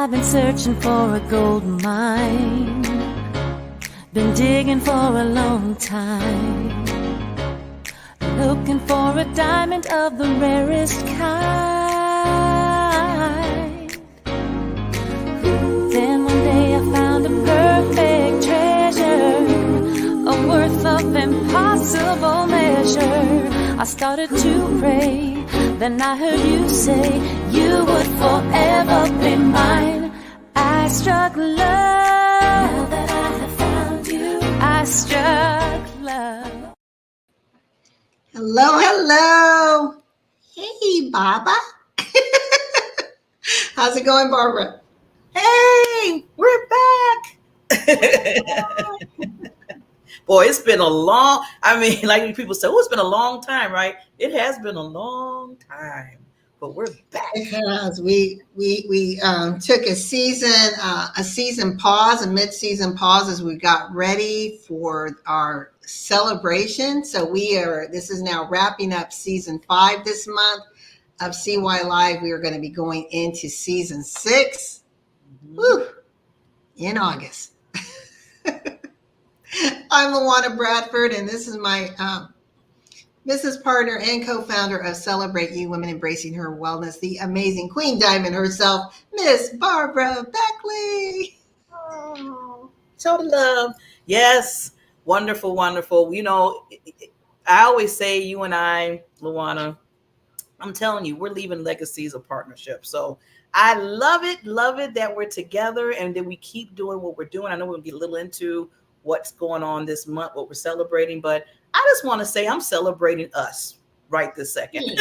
I've been searching for a gold mine, been digging for a long time, looking for a diamond of the rarest kind. Then one day I found a perfect treasure, a worth of impossible measure. I started to pray, then I heard you say you would forever be mine. I struck love. Now that I have found you, I struck love. Hello, hello. Hey, Baba. How's it going, Barbara? Hey, we're back. Boy, it's been a long, like people say, oh, it's been a long time, right? It has been a long time, but we're back. Because we took a season pause, a mid-season pause as we got ready for our celebration. So this is now wrapping up season 5 this month of CY Live. We are going to be going into season 6 in August. I'm LaWanna Bradford, and this is my business partner and co-founder of Celebrate You, Women Embracing Her Wellness, the amazing Queen Diamond herself, Miss Barbara Beckley. Oh, show the love. Yes, wonderful, wonderful. You know, I always say, you and I, LaWanna, I'm telling you, we're leaving legacies of partnership. So I love it that we're together and that we keep doing what we're doing. I know we'll get a little into what's going on this month, what we're celebrating, but I just want to say I'm celebrating us right this second.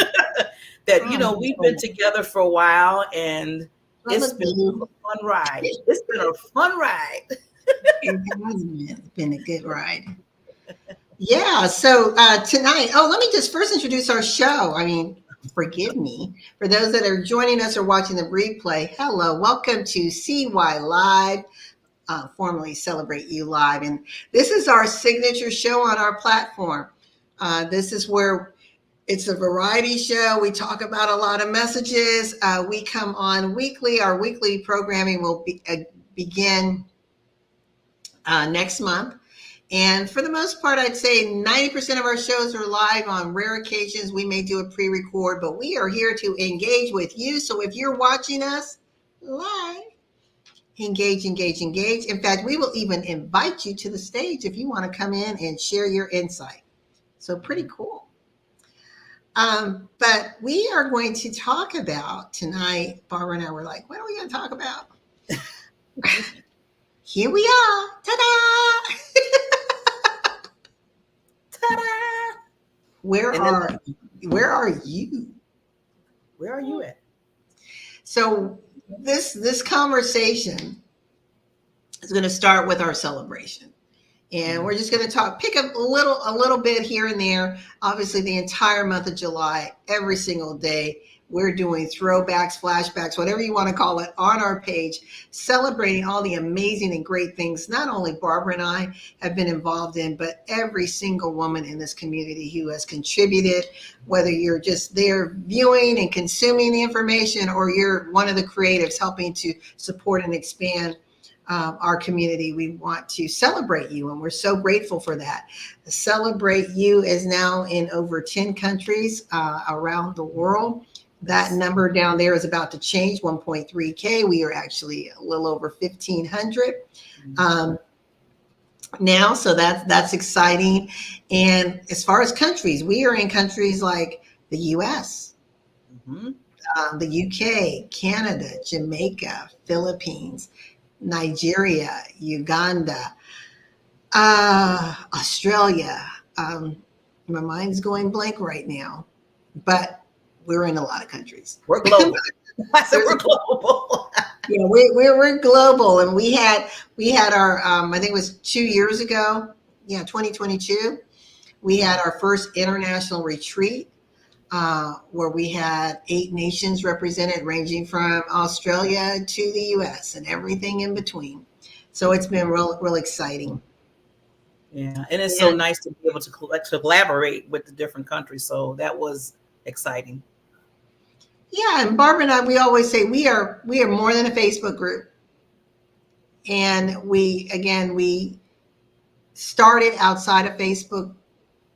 That, you know, we've been together for a while and it's been a fun ride. It's been a fun ride. It's been a good ride. Yeah, so tonight, let me just first introduce our show. Forgive me. For those that are joining us or watching the replay, hello, welcome to CY Live, formerly Celebrate You Live. And this is our signature show on our platform. This is where it's a variety show. We talk about a lot of messages. We come on weekly. Our weekly programming will begin next month. And for the most part, I'd say 90% of our shows are live. On rare occasions, we may do a pre-record, but we are here to engage with you. So if you're watching us live, engage. In fact, we will even invite you to the stage if you want to come in and share your insight. So pretty cool. But we are going to talk about tonight, Barbara and I were like, what are we going to talk about? Here we are. Ta-da! Ta-da! Where are you? Where are you at? So this conversation is going to start with our celebration. And we're just going to pick up a little bit here and there. Obviously, the entire month of July, every single day, we're doing throwbacks, flashbacks, whatever you want to call it, on our page, celebrating all the amazing and great things not only Barbara and I have been involved in, but every single woman in this community who has contributed, whether you're just there viewing and consuming the information or you're one of the creatives helping to support and expand our community. We want to celebrate you, and we're so grateful for that. Celebrate You is now in over 10 countries around the world. That number down there is about to change, 1.3K. We are actually a little over 1,500 now, so that's exciting. And as far as countries, we are in countries like the U.S., the U.K., Canada, Jamaica, Philippines, Nigeria, Uganda, Australia. My mind's going blank right now, but we're in a lot of countries. We're global. I said we're global. Yeah, we're global, and we had our I think it was 2 years ago. Yeah, 2022. We had our first international retreat where we had 8 nations represented, ranging from Australia to the U.S. and everything in between. So it's been real exciting. Yeah, and it's so nice to be able to collaborate with the different countries. So that was exciting. Yeah, and Barbara and I, we always say we are more than a Facebook group. And we started outside of Facebook.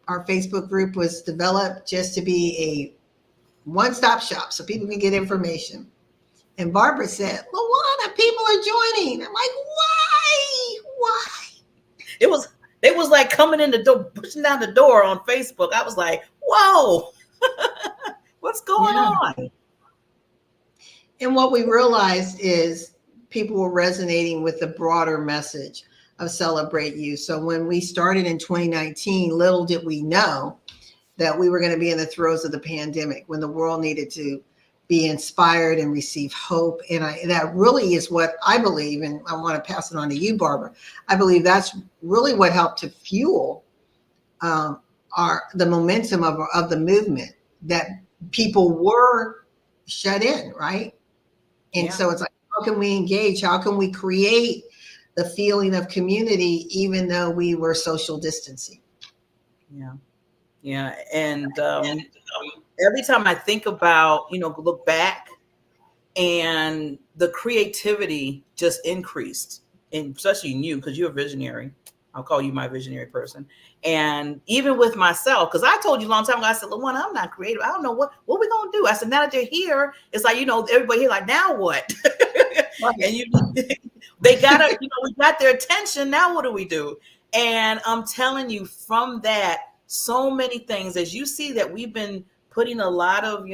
Our Facebook group was developed just to be a one-stop shop so people can get information. And Barbara said, "LaWanna, people are joining." I'm like, why? Why? It was it was like coming in the door, pushing down the door on Facebook. I was like, whoa, what's going Yeah. on? And what we realized is people were resonating with the broader message of Celebrate You. So when we started in 2019, little did we know that we were going to be in the throes of the pandemic when the world needed to be inspired and receive hope. And that really is what I believe, and I want to pass it on to you, Barbara. I believe that's really what helped to fuel the momentum of the movement, that people were shut in, right? And Yeah. so it's like, how can we engage? How can we create the feeling of community, even though we were social distancing? Yeah. Yeah. And every time I think about, look back, and the creativity just increased, and especially in you, because you're a visionary. I'll call you my visionary person. And even with myself, because I told you a long time ago, I said, LaWanna, I'm not creative. I don't know what we gonna do. I said, now that they're here, it's like, everybody here like, now what? And they gotta, we got their attention. Now what do we do? And I'm telling you, from that, so many things, as you see that we've been putting a lot of,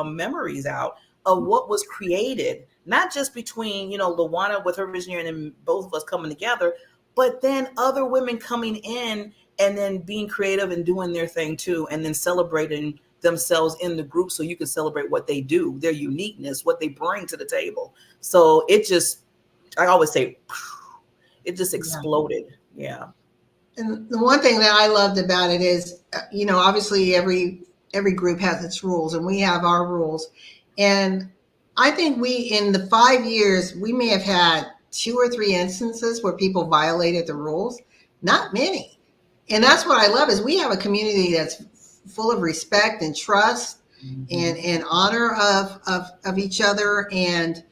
memories out of what was created, not just between, LaWanna with her visionary and then both of us coming together, but then other women coming in and then being creative and doing their thing too, and then celebrating themselves in the group so you can celebrate what they do, their uniqueness, what they bring to the table. So it just, I always say, it just exploded. Yeah. And the one thing that I loved about it is, obviously every group has its rules, and we have our rules. And I think in the 5 years, we may have had 2 or 3 instances where people violated the rules. Not many. And that's what I love, is we have a community that's full of respect and trust, and honor of each other, and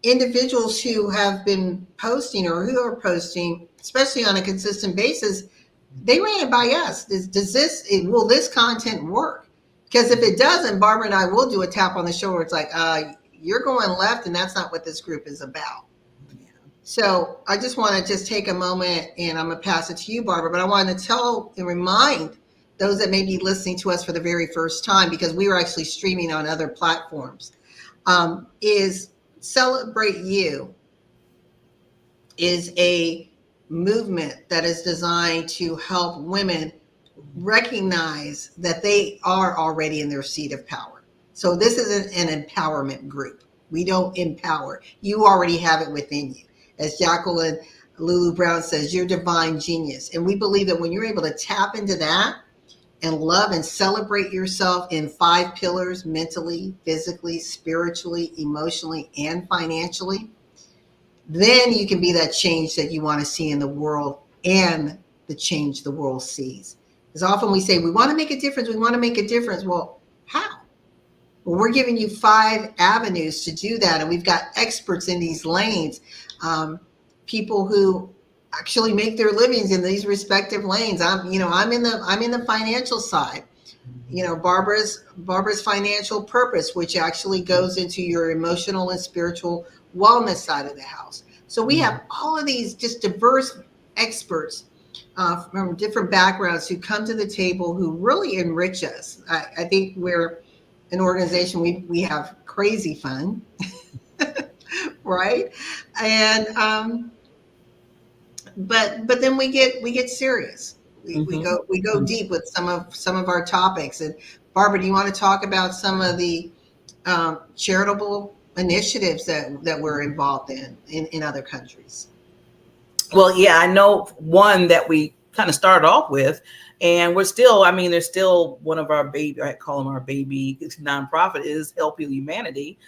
individuals who have been posting or who are posting, especially on a consistent basis, they ran it by us. Will this content work? Because if it doesn't, Barbara and I will do a tap on the shoulder. It's like, you're going left, and that's not what this group is about. So I just want to just take a moment, and I'm going to pass it to you, Barbara, but I want to tell and remind those that may be listening to us for the very first time, because we were actually streaming on other platforms, is Celebrate You is a movement that is designed to help women recognize that they are already in their seat of power. So this isn't an empowerment group. We don't empower. You already have it within you. As Jacqueline Lulu Brown says, you're divine genius. And we believe that when you're able to tap into that and love and celebrate yourself in 5 pillars: mentally, physically, spiritually, emotionally, and financially, then you can be that change that you want to see in the world, and the change the world sees. Because often we say, we want to make a difference. We want to make a difference. Well, how? Well, we're giving you 5 avenues to do that. And we've got experts in these lanes, people who actually make their livings in these respective lanes. I'm in the financial side. Barbara's financial purpose, which actually goes into your emotional and spiritual wellness side of the house. So we have all of these just diverse experts from different backgrounds who come to the table, who really enrich us. I think we're an organization, we have crazy fun, right? And but then we get serious. We go deep with some of our topics. And Barbara, do you want to talk about some of the charitable initiatives that we're involved in other countries? Well, yeah, I know one that we kind of started off with, and we're still, there's still one of our baby, I call them our baby nonprofit, is Help Heal Humanity.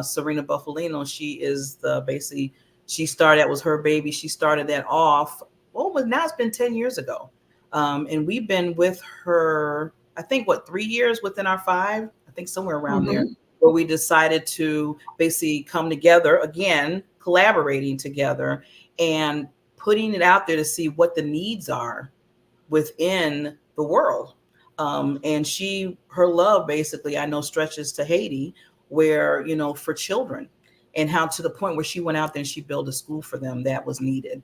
Serena Buffalino, she is basically, she started, that was her baby. She started that off, now it's been 10 years ago. And we've been with her, I think, 3 years within our 5, I think somewhere around there where we decided to basically come together again, collaborating together and putting it out there to see what the needs are within the world. And her love basically, I know, stretches to Haiti, where, for children, and how to the point where she went out there and she built a school for them that was needed.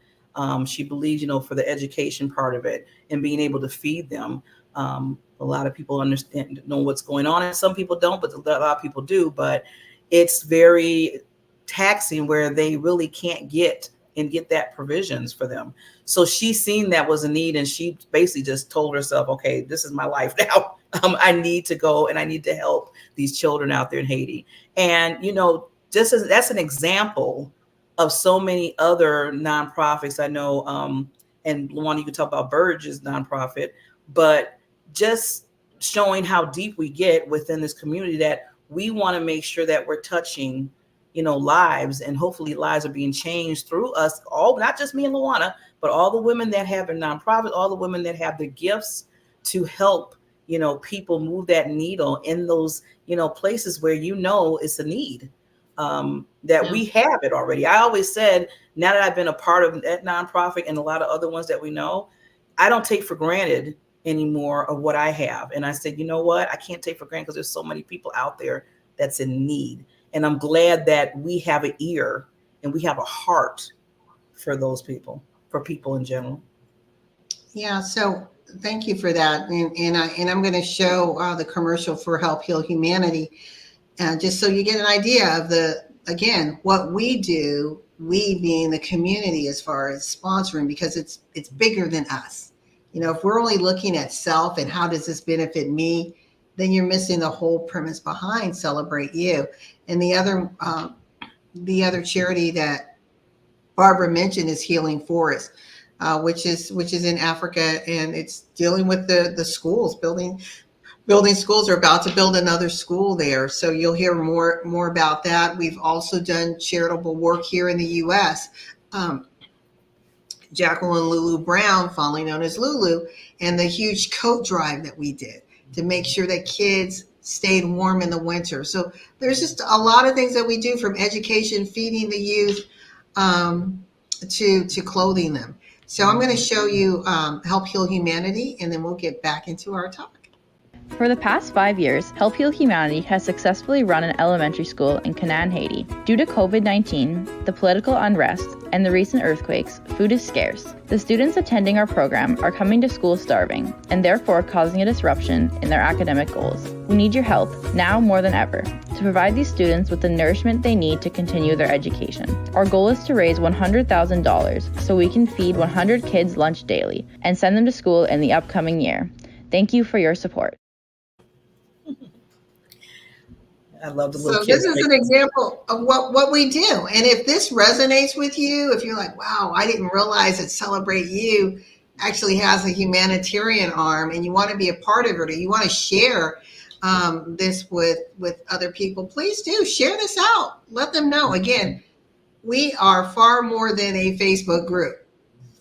She believes, for the education part of it and being able to feed them. A lot of people know what's going on, and some people don't, but a lot of people do. But it's very taxing where they really can't get that provisions for them. So she's seen that was a need, and she basically just told herself, okay, this is my life now. I need to go and I need to help these children out there in Haiti. And, just as that's an example of so many other nonprofits I know. And LaWanna, you can talk about Burge's nonprofit, but just showing how deep we get within this community, that we want to make sure that we're touching lives, and hopefully lives are being changed through us all, not just me and LaWanna, but all the women that have their nonprofit, all the women that have the gifts to help, people move that needle in those, places where, it's a need, that we have it already. I always said, now that I've been a part of that nonprofit and a lot of other ones that we know, I don't take for granted anymore of what I have. And I said, you know what? I can't take for granted, because there's so many people out there that's in need. And I'm glad that we have an ear and we have a heart for those people, for people in general. Yeah, so thank you for that. And I'm going to show the commercial for Help Heal Humanity, just so you get an idea of what we do, we being the community, as far as sponsoring, because it's bigger than us. If we're only looking at self and how does this benefit me, then you're missing the whole premise behind Celebrate You. And the other charity that Barbara mentioned is Healing Forest, which is in Africa, and it's dealing with the schools, building schools. Are about to build another school there, so you'll hear more about that. We've also done charitable work here in the U.S. Jacqueline Lulu Brown, formerly known as Lulu, and the huge coat drive that we did to make sure that kids stayed warm in the winter. So there's just a lot of things that we do, from education, feeding the youth, to clothing them. So I'm going to show you Help Heal Humanity, and then we'll get back into our talk. For the past 5 years, Help Heal Humanity has successfully run an elementary school in Canaan, Haiti. Due to COVID-19, the political unrest, and the recent earthquakes, food is scarce. The students attending our program are coming to school starving, and therefore causing a disruption in their academic goals. We need your help, now more than ever, to provide these students with the nourishment they need to continue their education. Our goal is to raise $100,000 so we can feed 100 kids lunch daily and send them to school in the upcoming year. Thank you for your support. I love the little So kids. this is an example of what we do. And if this resonates with you, if you're like, wow, I didn't realize that Celebrate You actually has a humanitarian arm, and you want to be a part of it, or you want to share this with other people, please do share this out. Let them know. Again, we are far more than a Facebook group,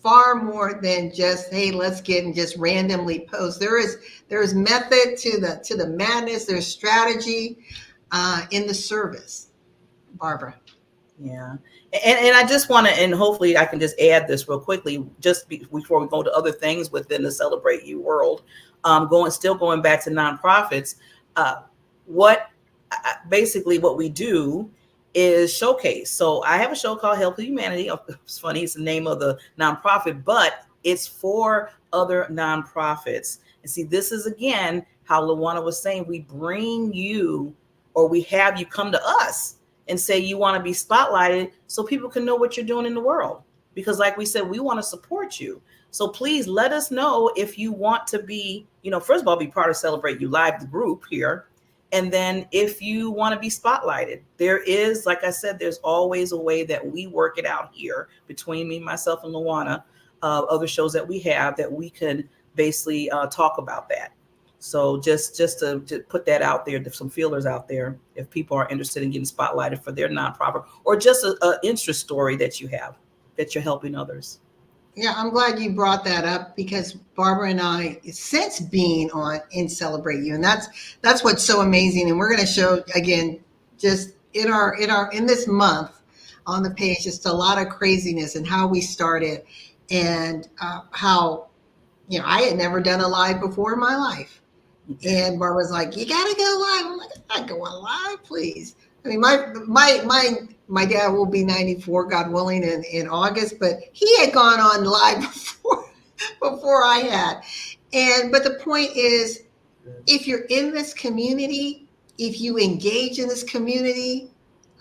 far more than just, hey, let's get and just randomly post. There is method to the madness. There's strategy in the service. Barbara. Yeah. And I just want to, and hopefully I can just add this real quickly, before we go to other things within the Celebrate You world, going back to nonprofits. Basically what we do is showcase. So I have a show called Help Humanity. It's funny, it's the name of the nonprofit, but it's for other nonprofits. And see, this is again how LaWanna was saying, we bring you, or we have you come to us and say you want to be spotlighted so people can know what you're doing in the world. Because like we said, we want to support you. So please let us know if you want to be, first of all, be part of Celebrate You Live, the group here. And then if you want to be spotlighted, there is, like I said, there's always a way that we work it out here between me, myself, and LaWanna, other shows that we have that we can basically talk about that. So just to put that out there, some feelers out there, if people are interested in getting spotlighted for their nonprofit, or just an interest story that you have, that you're helping others. Yeah, I'm glad you brought that up, because Barbara and I, since being in Celebrate You, and that's what's so amazing. And we're going to show, again, just in this month on the page, just a lot of craziness and how we started and how, I had never done a live before in my life. And Barbara's like, you got to go live. I'm like, I'm not going live, please. I mean, my dad will be 94, God willing, in August, but he had gone on live before I had. But the point is, if you're in this community, if you engage in this community,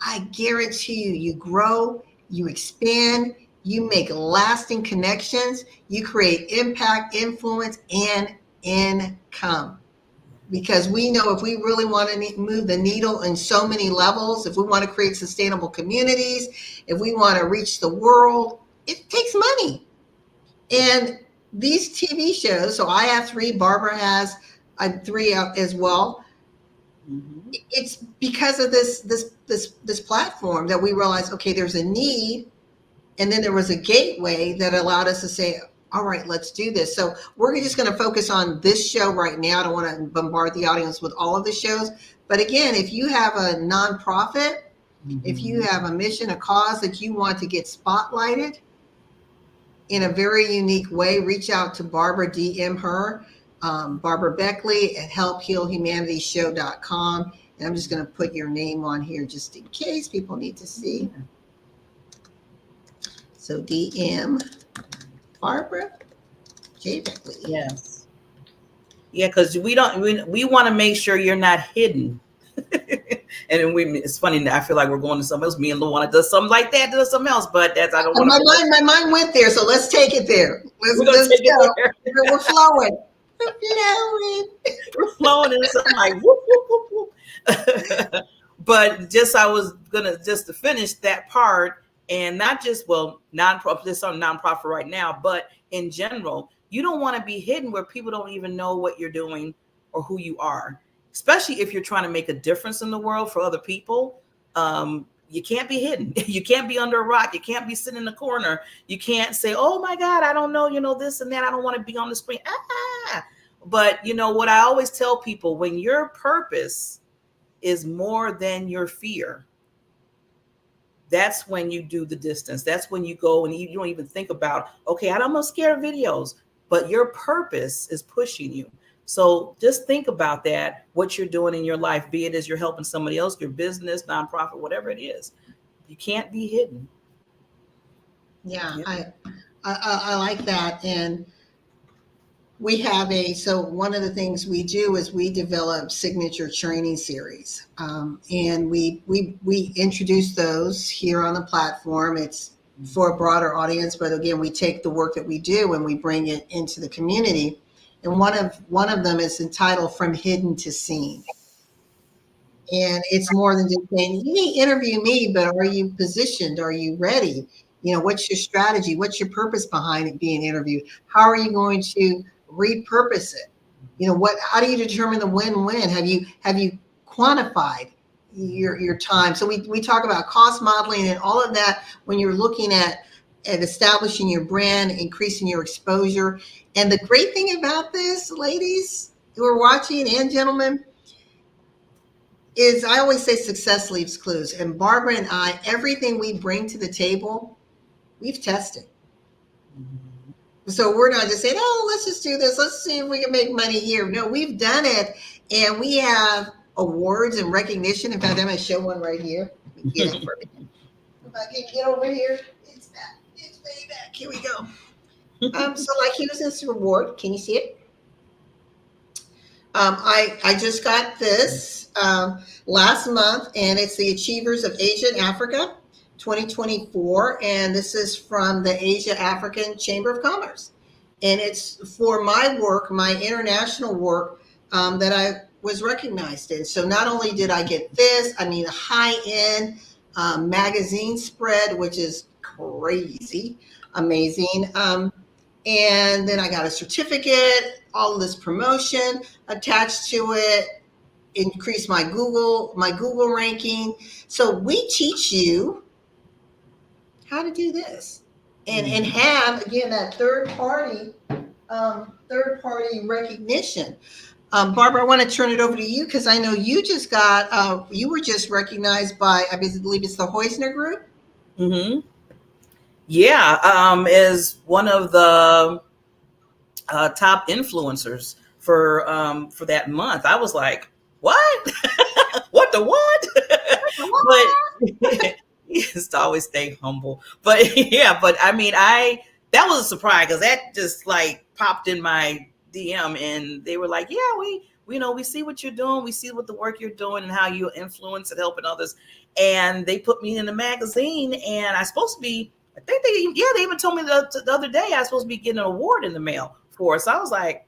I guarantee you grow, you expand, you make lasting connections, you create impact, influence, and income. Because we know if we really want to move the needle in so many levels, if we want to create sustainable communities, if we want to reach the world, it takes money. And these TV shows, so I have 3, Barbara has 3 as well. Mm-hmm. It's because of this platform that we realized, okay, there's a need, and then there was a gateway that allowed us to say, all right, let's do this. So we're just going to focus on this show right now. I don't want to bombard the audience with all of the shows. But again, if you have a nonprofit, mm-hmm. if you have a mission, a cause that you want to get spotlighted in a very unique way, reach out to Barbara, DM her, Barbara Beckley at helphealhumanityshow.com. And I'm just going to put your name on here just in case people need to see. So DM Barbara J. Beckley. Yes. Yeah, because we want to make sure you're not hidden. And it's funny that I feel like we're going to something else. Me and LaWanna does something like that, does something else, but that's I don't want to. My mind went there, so let's take it there. Let's take it there. We're flowing. We're flowing into something like whoop, whoop, whoop, whoop. But I was gonna to finish that part. And not just, nonprofit, this is on nonprofit right now, but in general, you don't want to be hidden where people don't even know what you're doing or who you are, especially if you're trying to make a difference in the world for other people. You can't be hidden. You can't be under a rock. You can't be sitting in the corner. You can't say, oh my God, I don't know, this and that. I don't want to be on the screen. But what I always tell people, when your purpose is more than your fear, that's when you do the distance. That's when you go and you don't even think about, okay, I'm not scared of videos, but your purpose is pushing you. So just think about that, what you're doing in your life, be it as you're helping somebody else, your business, nonprofit, whatever it is. You can't be hidden. Yeah. I like that. And we have so one of the things we do is we develop signature training series. And we introduce those here on the platform. It's for a broader audience, but again, we take the work that we do and we bring it into the community. And one of them is entitled From Hidden to Seen. And it's more than just saying, you may interview me, but are you positioned? Are you ready? What's your strategy? What's your purpose behind it being interviewed? How are you going to repurpose it? How do you determine the win-win? Have you quantified your time? So we talk about cost modeling and all of that when you're looking at establishing your brand, increasing your exposure. And the great thing about this, ladies who are watching and gentlemen, is I always say success leaves clues. And Barbara and I, everything we bring to the table, we've tested. So we're not just saying, oh, let's just do this. Let's see if we can make money here. No, we've done it. And we have awards and recognition. In fact, I'm going to show one right here. Get it for me. If I can get over here, it's back. It's way back. Here we go. So like here's this reward. Can you see it? I just got this last month, and it's the Achievers of Asia and Africa 2024. And this is from the Asia African Chamber of Commerce. And it's for my work, my international work that I was recognized in. So not only did I get this, I mean, a high-end magazine spread, which is crazy, amazing. And then I got a certificate, all of this promotion attached to it, increased my Google ranking. So we teach you how to do this and have, again, that third party recognition. Barbara, I want to turn it over to you because I know you just got, you were just recognized by, I believe it's the Heusner Group. Mm-hmm. Yeah, is one of the top influencers for that month. I was like, what? What the what? But just always stay humble. But yeah, but I mean, that was a surprise because that just like popped in my DM, and they were like, yeah, we see what you're doing, we see what the work you're doing and how you influence and helping others, and they put me in the magazine, and I supposed to be. I think they even told me the other day I was supposed to be getting an award in the mail for it. So I was like,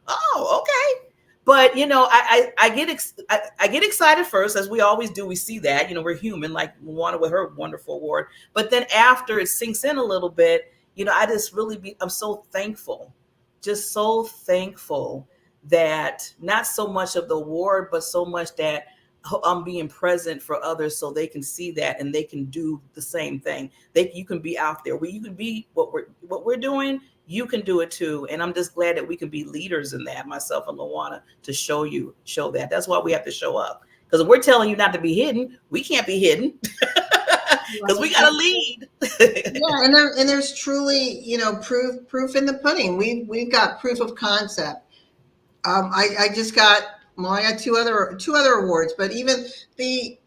oh, okay. But I get excited first, as we always do. We see that, we're human, like LaWanna with her wonderful award. But then after it sinks in a little bit, I just I'm so thankful, just so thankful that not so much of the award, but so much that I'm being present for others so they can see that and they can do the same thing. You can be out there where you can be what we're doing. You can do it too. And I'm just glad that we can be leaders in that, myself and LaWanna, to show that. That's why we have to show up. Because if we're telling you not to be hidden, we can't be hidden. Because we got to lead. Yeah, and there's truly, proof in the pudding. We've got proof of concept. I just got, I got two other awards, but even the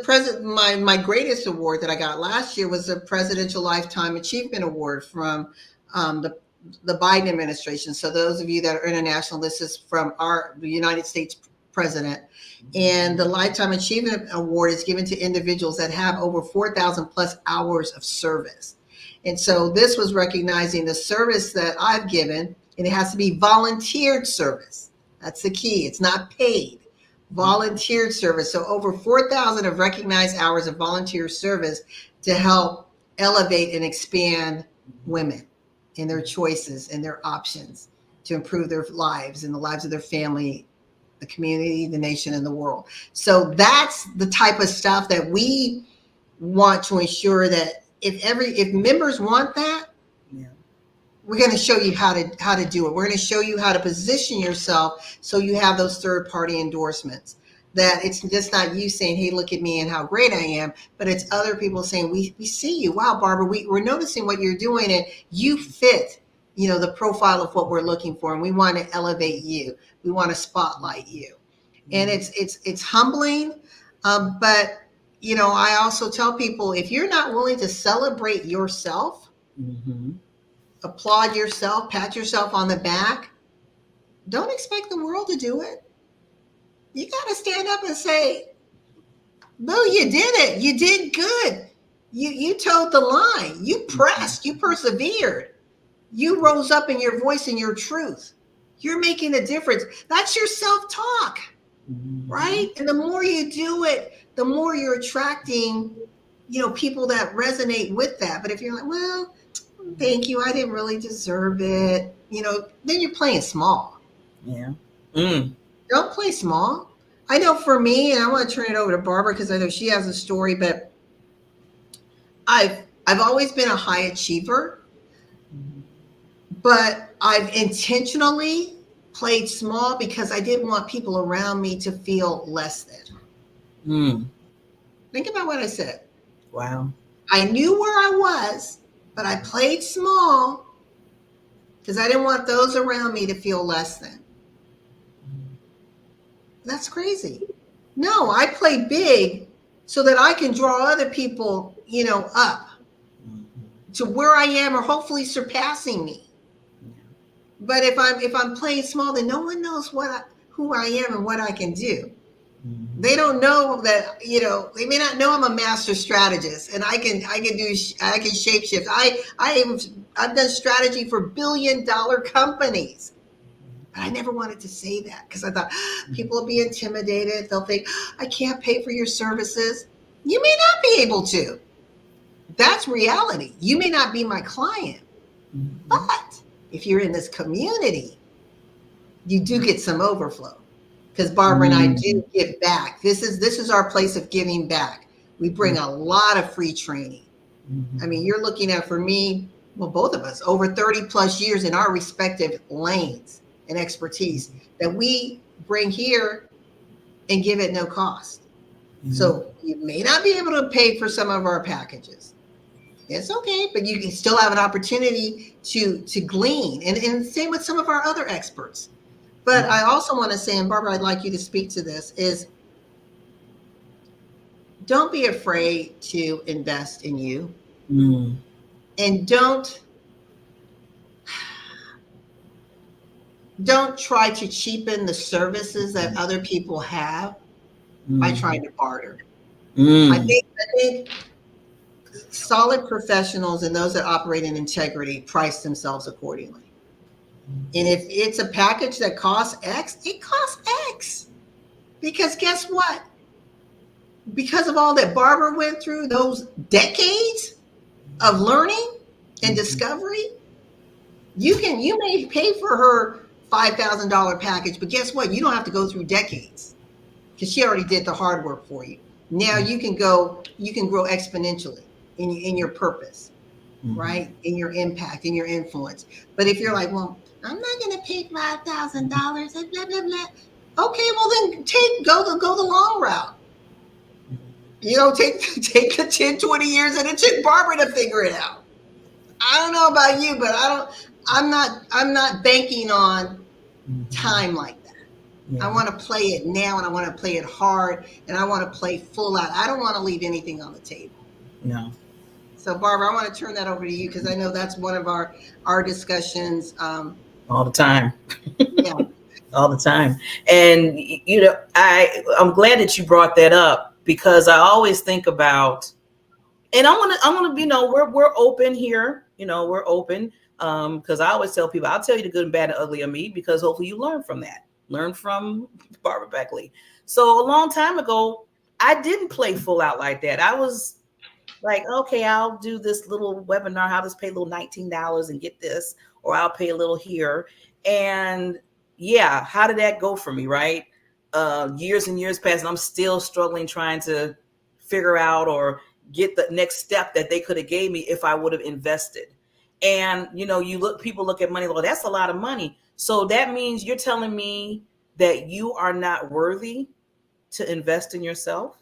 president, my greatest award that I got last year was the Presidential Lifetime Achievement Award from the Biden administration. So those of you that are international, this is from the United States president. And the Lifetime Achievement Award is given to individuals that have over 4,000 plus hours of service. And so this was recognizing the service that I've given, and it has to be volunteered service. That's the key. It's not paid. Volunteered service. So over 4,000 of recognized hours of volunteer service to help elevate and expand women in their choices and their options to improve their lives and the lives of their family, the community, the nation, and the world. So that's the type of stuff that we want to ensure that if members want that, we're going to show you how to do it. We're going to show you how to position yourself so you have those third-party endorsements. That it's just not you saying, hey, look at me and how great I am, but it's other people saying, we see you. Wow, Barbara, we're noticing what you're doing, and you fit, the profile of what we're looking for, and we want to elevate you. We want to spotlight you. And it's humbling, but, I also tell people, if you're not willing to celebrate yourself, applaud yourself, pat yourself on the back, don't expect the world to do it. You got to stand up and say, Boo, you did it. You did good. You toed the line. You pressed. You persevered. You rose up in your voice and your truth. You're making a difference. That's your self-talk, right? And the more you do it, the more you're attracting, people that resonate with that. But if you're like, well, thank you, I didn't really deserve it, then you're playing small. Yeah. Don't play small. I know for me, and I want to turn it over to Barbara because I know she has a story, but I've always been a high achiever, but I've intentionally played small because I didn't want people around me to feel less than. Think about what I said. Wow. I knew where I was, but I played small because I didn't want those around me to feel less than. That's crazy. No, I play big so that I can draw other people, up to where I am or hopefully surpassing me. But if I'm playing small, then no one knows who I am and what I can do. They don't know that, they may not know I'm a master strategist and I can shapeshift. I've done strategy for $1 billion companies. But I never wanted to say that because I thought people will be intimidated. They'll think, I can't pay for your services. You may not be able to. That's reality. You may not be my client. But if you're in this community, you do get some overflow. Because Barbara and I do give back. This is our place of giving back. We bring a lot of free training. I mean, you're looking at, for me, well, both of us, over 30 plus years in our respective lanes. and expertise that we bring here and give it no cost. So you may not be able to pay for some of our packages. It's okay, but you can still have an opportunity to glean. And same with some of our other experts. But I also want to say, and Barbara, I'd like you to speak to this, is don't be afraid to invest in you. And don't try to cheapen the services that other people have by trying to barter. I think solid professionals and those that operate in integrity price themselves accordingly. And if it's a package that costs X, it costs X. Because guess what? Because of all that Barbara went through, those decades of learning and discovery, you may pay for her $5,000 package, but guess what? You don't have to go through decades because she already did the hard work for you. Now you can grow exponentially in your purpose, right? In your impact, in your influence. But if you're like, well, I'm not going to pay $5,000 and blah, blah, blah. Okay, well then go the long route. You know, take the 10, 20 years that it took Barbara to figure it out. I don't know about you, but I'm not banking on time like that. Yeah. I want to play it now, and I want to play it hard, and I want to play full out. I don't want to leave anything on the table. No. So Barbara, I want to turn that over to you because I know that's one of our discussions. All the time. Yeah. All the time. And, you know, I'm glad that you brought that up because I always think about, and I want to, you know, we're open here, you know, we're open. Because I always tell people, I'll tell you the good and bad and ugly of me because hopefully you learn from that. Learn from Barbara Beckley. So a long time ago, I didn't play full out like that. I was like, okay, I'll do this little webinar, how to pay a little $19 and get this, or I'll pay a little here. And yeah, how did that go for me, right? Years and years passed, and I'm still struggling trying to figure out or get the next step that they could have gave me if I would have invested. And, you know, people look at money, well, that's a lot of money. So that means you're telling me that you are not worthy to invest in yourself.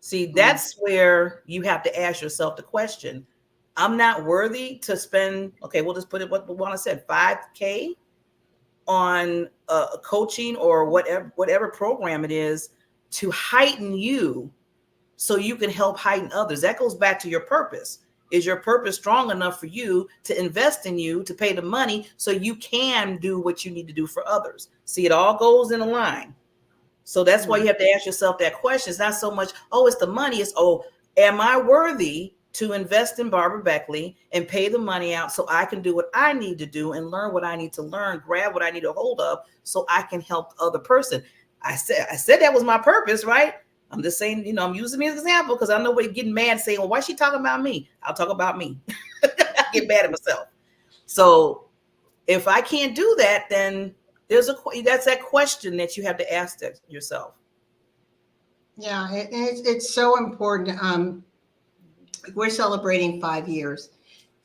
See, that's where you have to ask yourself the question. I'm not worthy to spend, okay, we'll just put it what LaWanna said, $5,000 on a coaching or whatever program it is to heighten you so you can help heighten others. That goes back to your purpose. Is your purpose strong enough for you to invest in you, to pay the money so you can do what you need to do for others? See, it all goes in a line. So that's why you have to ask yourself that question. It's not so much, oh, it's the money. It's, oh, am I worthy to invest in Barbara Beckley and pay the money out so I can do what I need to do and learn what I need to learn, grab what I need to hold of so I can help the other person? I said that was my purpose, right? I'm just saying, you know, I'm using me as an example because I know what getting mad saying, well, why is she talking about me? I'll talk about me. I get mad at myself. So if I can't do that, then that's that question that you have to ask yourself. Yeah, it's so important. We're celebrating 5 years,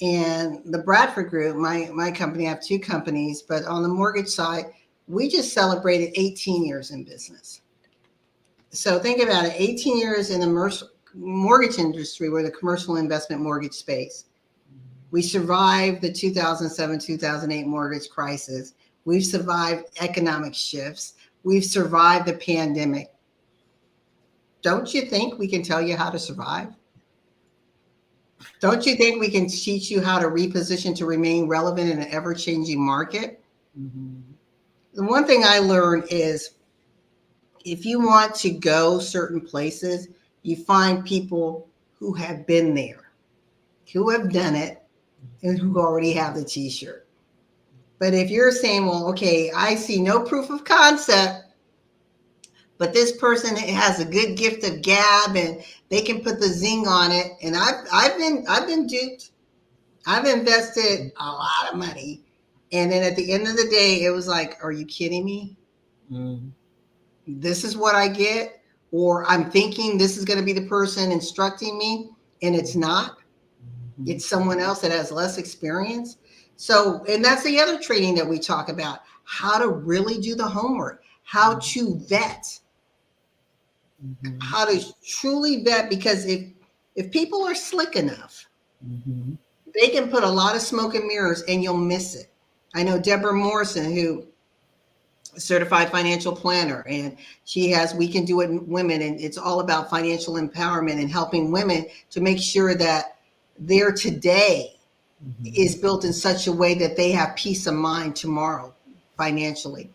and the Bradford Group, my company, I have two companies, but on the mortgage side, we just celebrated 18 years in business. So think about it, 18 years in the mortgage industry, we're the commercial investment mortgage space. We survived the 2007, 2008 mortgage crisis. We've survived economic shifts. We've survived the pandemic. Don't you think we can tell you how to survive? Don't you think we can teach you how to reposition to remain relevant in an ever-changing market? Mm-hmm. The one thing I learned is if you want to go certain places, you find people who have been there, who have done it, and who already have the t-shirt. But if you're saying, well, okay, I see no proof of concept, but this person has a good gift of gab and they can put the zing on it. And I've been duped. I've invested a lot of money. And then at the end of the day, it was like, are you kidding me? Mm. This is what I get, or I'm thinking this is going to be the person instructing me, and it's not. It's someone else that has less experience. So, and that's the other training that we talk about, how to really do the homework, how to vet, how to truly vet, because if people are slick enough, they can put a lot of smoke and mirrors and you'll miss it. I know Deborah Morrison, who certified financial planner, and she has We Can Do It Women, and it's all about financial empowerment and helping women to make sure that their today is built in such a way that they have peace of mind tomorrow financially.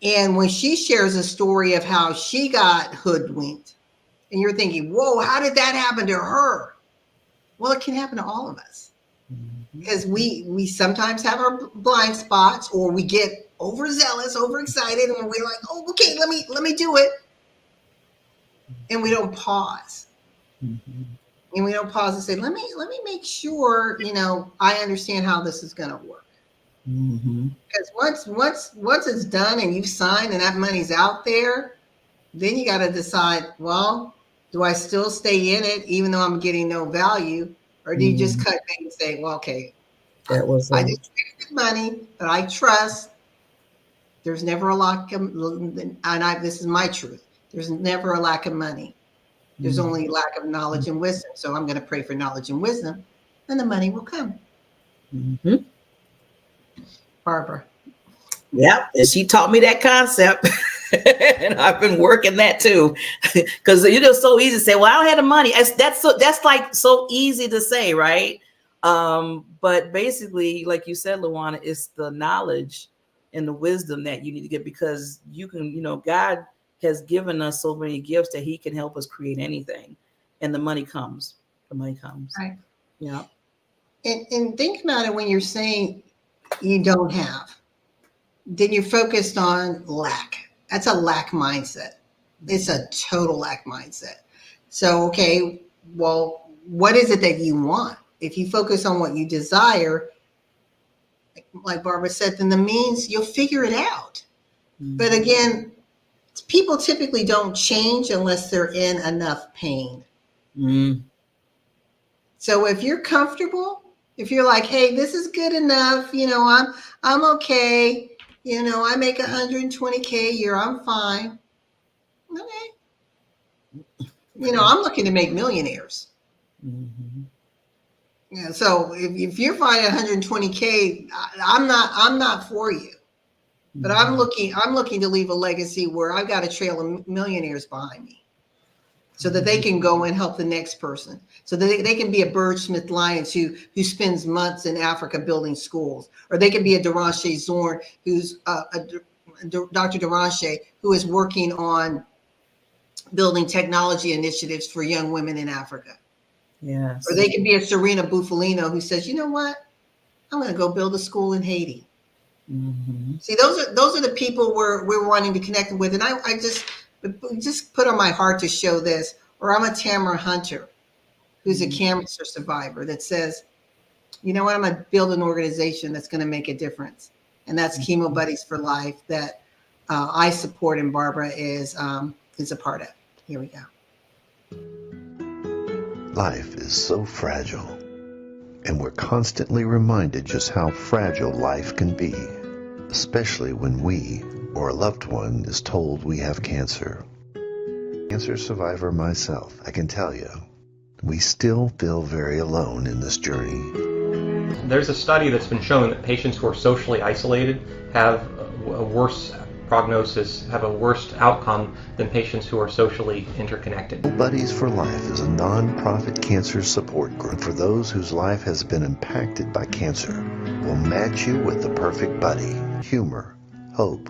And when she shares a story of how she got hoodwinked, and you're thinking, whoa, how did that happen to her? Well, it can happen to all of us, because we sometimes have our blind spots, or we get overzealous, overexcited, and we're like, oh, okay, let me do it. And we don't pause. And we don't pause and say, let me make sure, I understand how this is going to work. Because once it's done and you've signed and that money's out there, then you got to decide, well, do I still stay in it even though I'm getting no value? Or do you just cut back and say, well, okay, I just traded money, but I trust there's never a lack of, and this is my truth, there's never a lack of money. There's only lack of knowledge and wisdom. So I'm going to pray for knowledge and wisdom, and the money will come. Barbara. Yeah, and she taught me that concept. And I've been working that too, because it's just so easy to say, well, I don't have the money. That's like so easy to say, right? But basically, like you said, LaWanna, it's the knowledge and the wisdom that you need to get, because you can, God has given us so many gifts that he can help us create anything, and the money comes. The money comes. Right. Yeah. And think about it, when you're saying you don't have, then you're focused on lack. That's a lack mindset. It's a total lack mindset. So, okay, well, what is it that you want? If you focus on what you desire, like Barbara said, then the means, you'll figure it out. But again, people typically don't change unless they're in enough pain. So if you're comfortable, if you're like, hey, this is good enough, I'm okay. I make 120K a year. I'm fine. Okay. I'm looking to make millionaires. Yeah. So if you're fine at 120K, I'm not for you. But I'm looking to leave a legacy where I've got a trail of millionaires behind me, so that they can go and help the next person, so that they can be a Bird Smith Lyons who spends months in Africa building schools, or they can be a Derache Zorn, who's Dr. Derache, who is working on building technology initiatives for young women in Africa. Yes. Or they can be a Serena Bufalino who says, you know what, I'm going to go build a school in Haiti. See, those are the people we're wanting to connect with, and I just put on my heart to show this. Or I'm a Tamara Hunter, who's a cancer survivor, that says, you know what, I'm going to build an organization that's going to make a difference, and that's Chemo Buddies for Life, that I support, and Barbara is a part of. Here we go. Life is so fragile, and we're constantly reminded just how fragile life can be, especially when we or a loved one is told we have cancer. Cancer survivor myself, I can tell you, we still feel very alone in this journey. There's a study that's been showing that patients who are socially isolated have a worse prognosis, have a worse outcome than patients who are socially interconnected. Buddies for Life is a non-profit cancer support group for those whose life has been impacted by cancer. We'll match you with the perfect buddy. Humor, hope,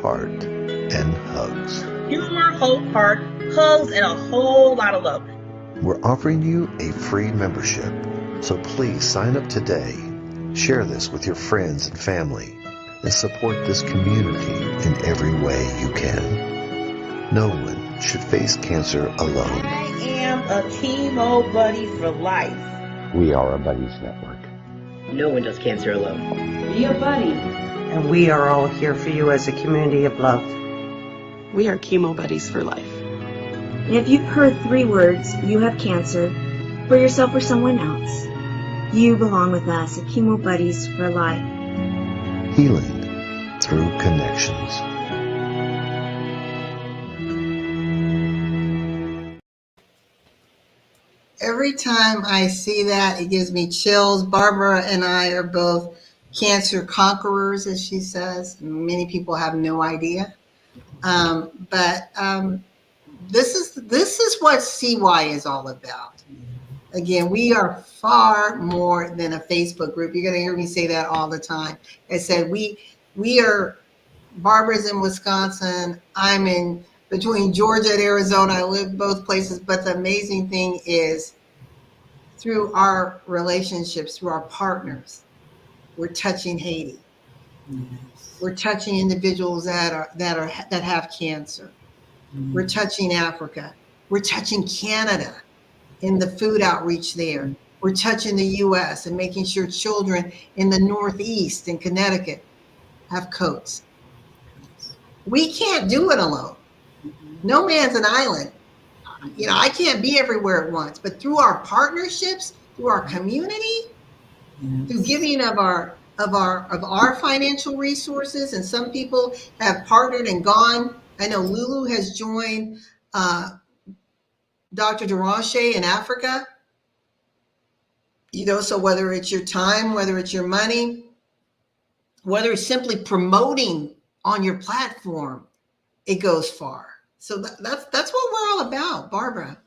heart, and hugs. Humor, hope, heart, hugs, and a whole lot of love. We're offering you a free membership, so please sign up today. Share this with your friends and family, and support this community in every way you can. No one should face cancer alone. I am a Chemo Buddy for Life. We are a Buddies Network. No one does cancer alone. Be a buddy. And we are all here for you as a community of love. We are Chemo Buddies for Life. And if you've heard 3 words, you have cancer, for yourself or someone else, You belong with us at Chemo Buddies for Life. Healing through connections. Every time I see that, it gives me chills. Barbara and I are both cancer conquerors, as she says. Many people have no idea. But this is what CY is all about. Again, we are far more than a Facebook group. You're going to hear me say that all the time. I said we are. Barbara's in Wisconsin. I'm in between Georgia and Arizona. I live both places. But the amazing thing is, through our relationships, through our partners, we're touching Haiti. We're touching individuals that have cancer. We're touching Africa. We're touching Canada in the food outreach there. We're touching the U.S. and making sure children in the Northeast and Connecticut have coats. We can't do it alone. No man's an island. I can't be everywhere at once, but through our partnerships, through our community, through giving of our financial resources, and some people have partnered and gone. I know Lulu has joined Dr. Duranche in Africa. So whether it's your time, whether it's your money, whether it's simply promoting on your platform, it goes far. So that's what we're all about, Barbara.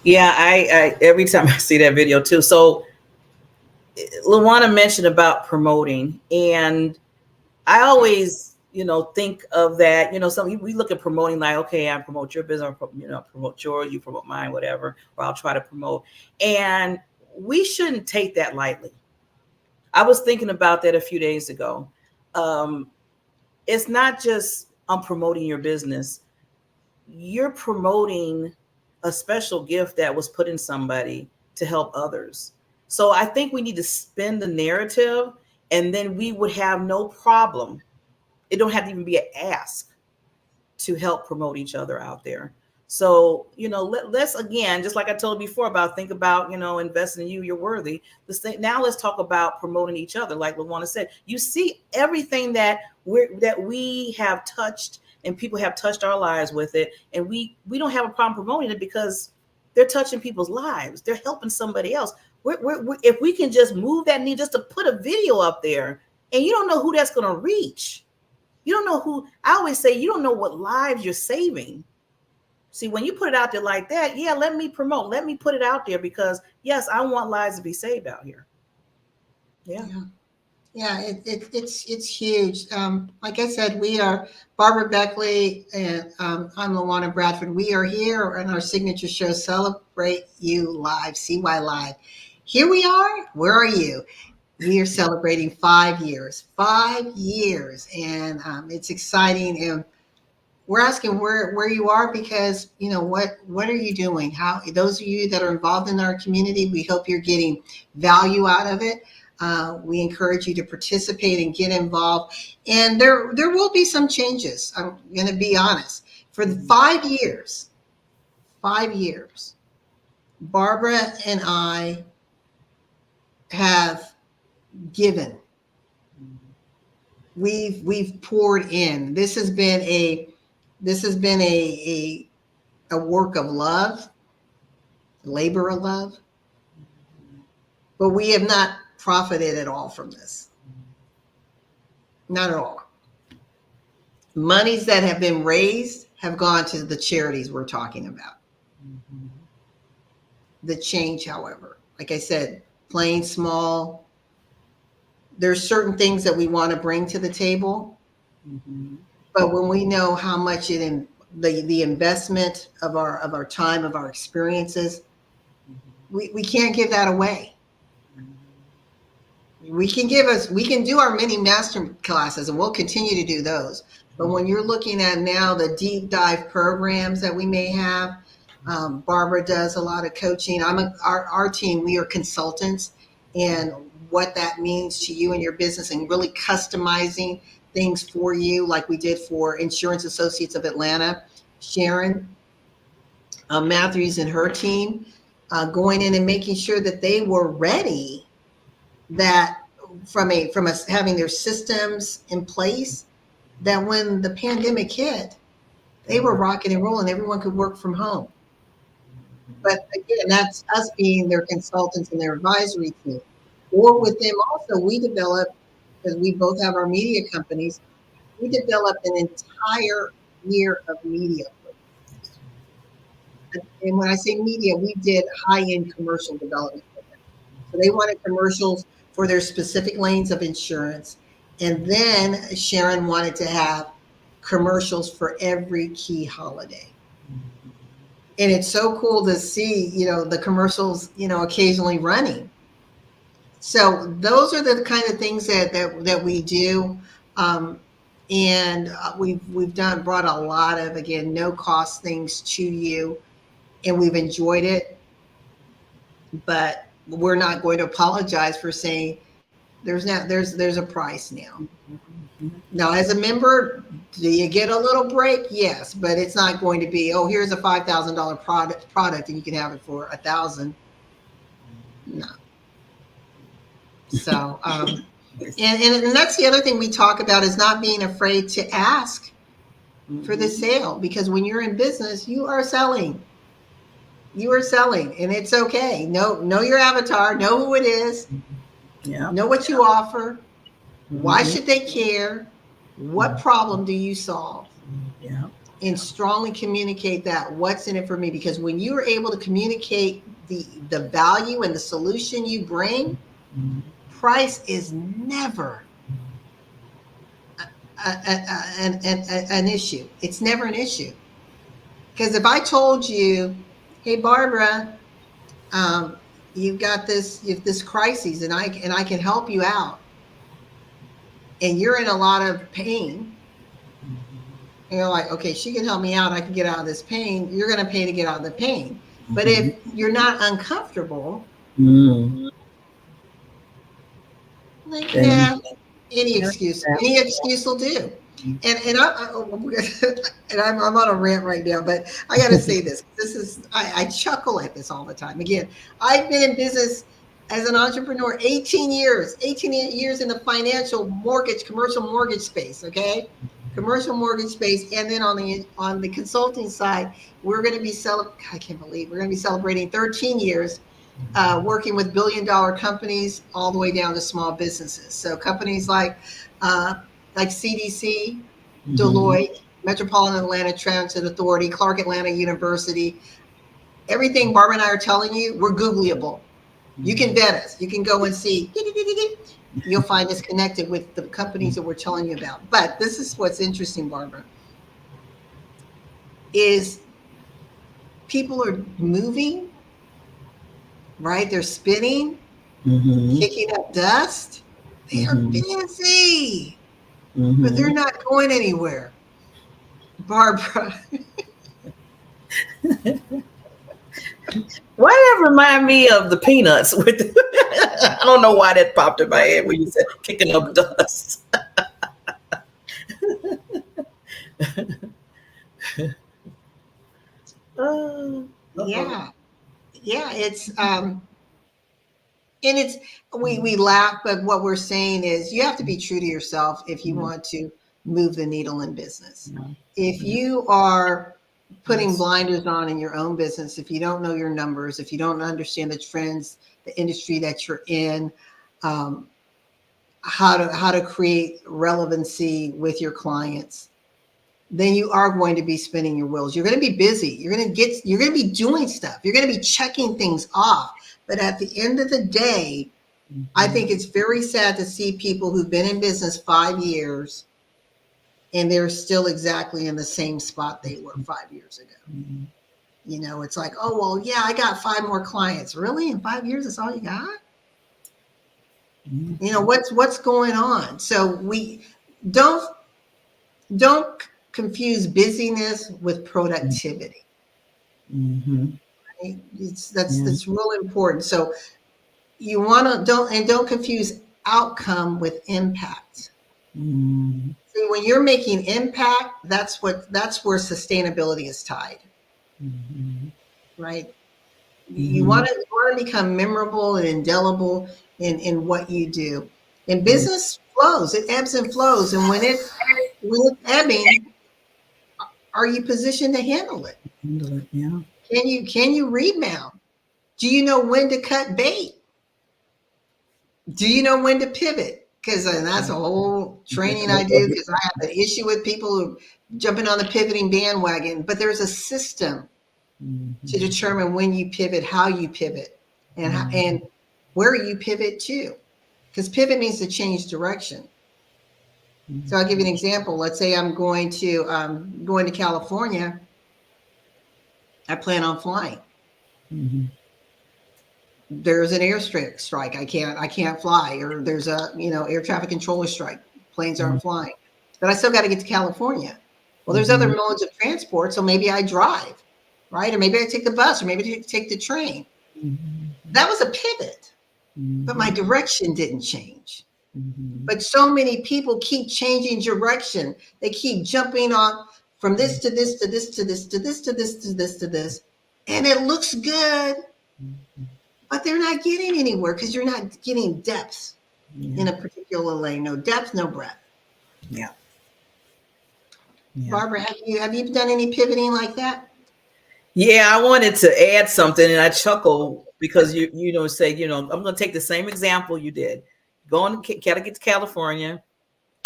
Yeah, I every time I see that video too. So LaWanna mentioned about promoting, and I always, think of that. We look at promoting like, okay, I promote your business, promote yours, you promote mine, whatever, or I'll try to promote. And we shouldn't take that lightly. I was thinking about that a few days ago. It's not just I'm promoting your business. You're promoting a special gift that was put in somebody to help others. So I think we need to spin the narrative, and then we would have no problem. It don't have to even be an ask to help promote each other out there. So, let's, again, just like I told you before think about, investing in you, you're worthy. Now let's talk about promoting each other. Like LaWanna said, you see everything that we have touched, and people have touched our lives with it. And we don't have a problem promoting it because they're touching people's lives. They're helping somebody else. If we can just move that needle, just to put a video up there, and you don't know who that's going to reach. You don't know who. I always say you don't know what lives you're saving. See, when you put it out there like that, yeah, let me promote. Let me put it out there because, yes, I want lives to be saved out here. Yeah. It's huge. Like I said, we are Barbara Beckley and I'm LaWanna Bradford. We are here on our signature show, Celebrate You Live, CY Live. Here we are. Where are you? We are celebrating 5 years. 5 years, and it's exciting. And we're asking where you are because what are you doing? How those of you that are involved in our community, we hope you're getting value out of it. We encourage you to participate and get involved. And there will be some changes. I'm going to be honest. For the 5 years, Barbara and I have given. We've poured in. This has been a work of love, labor of love. But we have not profited at all from this. Not at all. Monies that have been raised have gone to the charities we're talking about. The change, however, like I said, playing small. There's certain things that we want to bring to the table. But when we know how much the investment of our time, of our experiences, we can't give that away. We can do our mini master classes, and we'll continue to do those. But when you're looking at now the deep dive programs that we may have, Barbara does a lot of coaching. Our team, we are consultants, and what that means to you and your business, and really customizing things for you, like we did for Insurance Associates of Atlanta, Sharon Matthews and her team. going in and making sure that they were ready, that from us having their systems in place, that when the pandemic hit, they were rocking and rolling. Everyone could work from home. But again, that's us being their consultants and their advisory team. Or with them also, we developed, because we both have our media companies, we developed an entire year of media. And when I say media, we did high-end commercial development for them. So they wanted commercials for their specific lanes of insurance. And then Sharon wanted to have commercials for every key holiday. And it's so cool to see, the commercials, occasionally running. So those are the kind of things that we do. And we've brought a lot of, again, no cost things to you, and we've enjoyed it. But we're not going to apologize for saying there's a price now. Now, as a member, do you get a little break? Yes, but it's not going to be, oh, here's a $5,000 product and you can have it for $1,000. No. So, and that's the other thing we talk about, is not being afraid to ask for the sale, because when you're in business, you are selling. You are selling, and it's okay. Know your avatar, know who it is, know what you offer. Why should they care? What problem do you solve? And strongly communicate that. What's in it for me? Because when you are able to communicate the value and the solution you bring, price is never an issue. It's never an issue. Because if I told you, hey, Barbara, you've got this crisis, and I can help you out, and you're in a lot of pain, and you're like, okay, she can help me out, I can get out of this pain, you're going to pay to get out of the pain. But if you're not uncomfortable, like, nah, any excuse will do. And I'm on a rant right now, but I got to say this. I chuckle at this all the time. Again, I've been in business as an entrepreneur 18 years in the commercial mortgage space. Okay, commercial mortgage space, and then on the consulting side, we're going to be celebrating 13 years. Working with billion-dollar companies all the way down to small businesses. So companies like CDC, Deloitte, Metropolitan Atlanta Transit Authority, Clark Atlanta University. Everything Barbara and I are telling you, we're Googleable. You can vet us. You can go and see. You'll find us connected with the companies that we're telling you about. But this is what's interesting, Barbara, is people are moving. Right? They're spinning, kicking up dust. They are busy, but they're not going anywhere. Barbara. Why that remind me of the Peanuts? I don't know why that popped in my head when you said kicking up dust. Yeah, it's and it's we laugh, but what we're saying is you have to be true to yourself if you want to move the needle in business. If you are putting blinders on in your own business, if you don't know your numbers, if you don't understand the trends, the industry that you're in, how to create relevancy with your clients, then you are going to be spinning your wheels. You're going to be busy. You're going to be doing stuff. You're going to be checking things off. But at the end of the day, I think it's very sad to see people who've been in business 5 years and they're still exactly in the same spot they were 5 years ago. It's like, oh, well, yeah, I got 5 more clients. Really? In 5 years, that's all you got? What's going on? So we don't confuse busyness with productivity. Right? That's real important. So you want to don't confuse outcome with impact. See, when you're making impact, that's where sustainability is tied. Right? You want to become memorable and indelible in what you do. And business flows, it ebbs and flows. And when it's ebbing, are you positioned to handle it? Handle it, yeah. Can you rebound? Do you know when to cut bait? Do you know when to pivot? Because that's a whole training I do, because I have an issue with people who jumping on the pivoting bandwagon. But there's a system to determine when you pivot, how you pivot, and where you pivot to. Because pivot means to change direction. So I'll give you an example. Let's say I'm going to California. I plan on flying. There's an strike. I can't fly, or there's a air traffic controller strike. Planes aren't flying, but I still got to get to California. Well, there's other modes of transport, so maybe I drive, right? Or maybe I take the bus, or maybe I take the train. That was a pivot, but my direction didn't change. But so many people keep changing direction. They keep jumping on from this to this to this to this to this to this to this to this, and it looks good. But they're not getting anywhere because you're not getting depth in a particular lane. No depth, no breadth. Yeah. Barbara, have you done any pivoting like that? Yeah, I wanted to add something, and I chuckle because you say, I'm going to take the same example you did. Gotta get to California,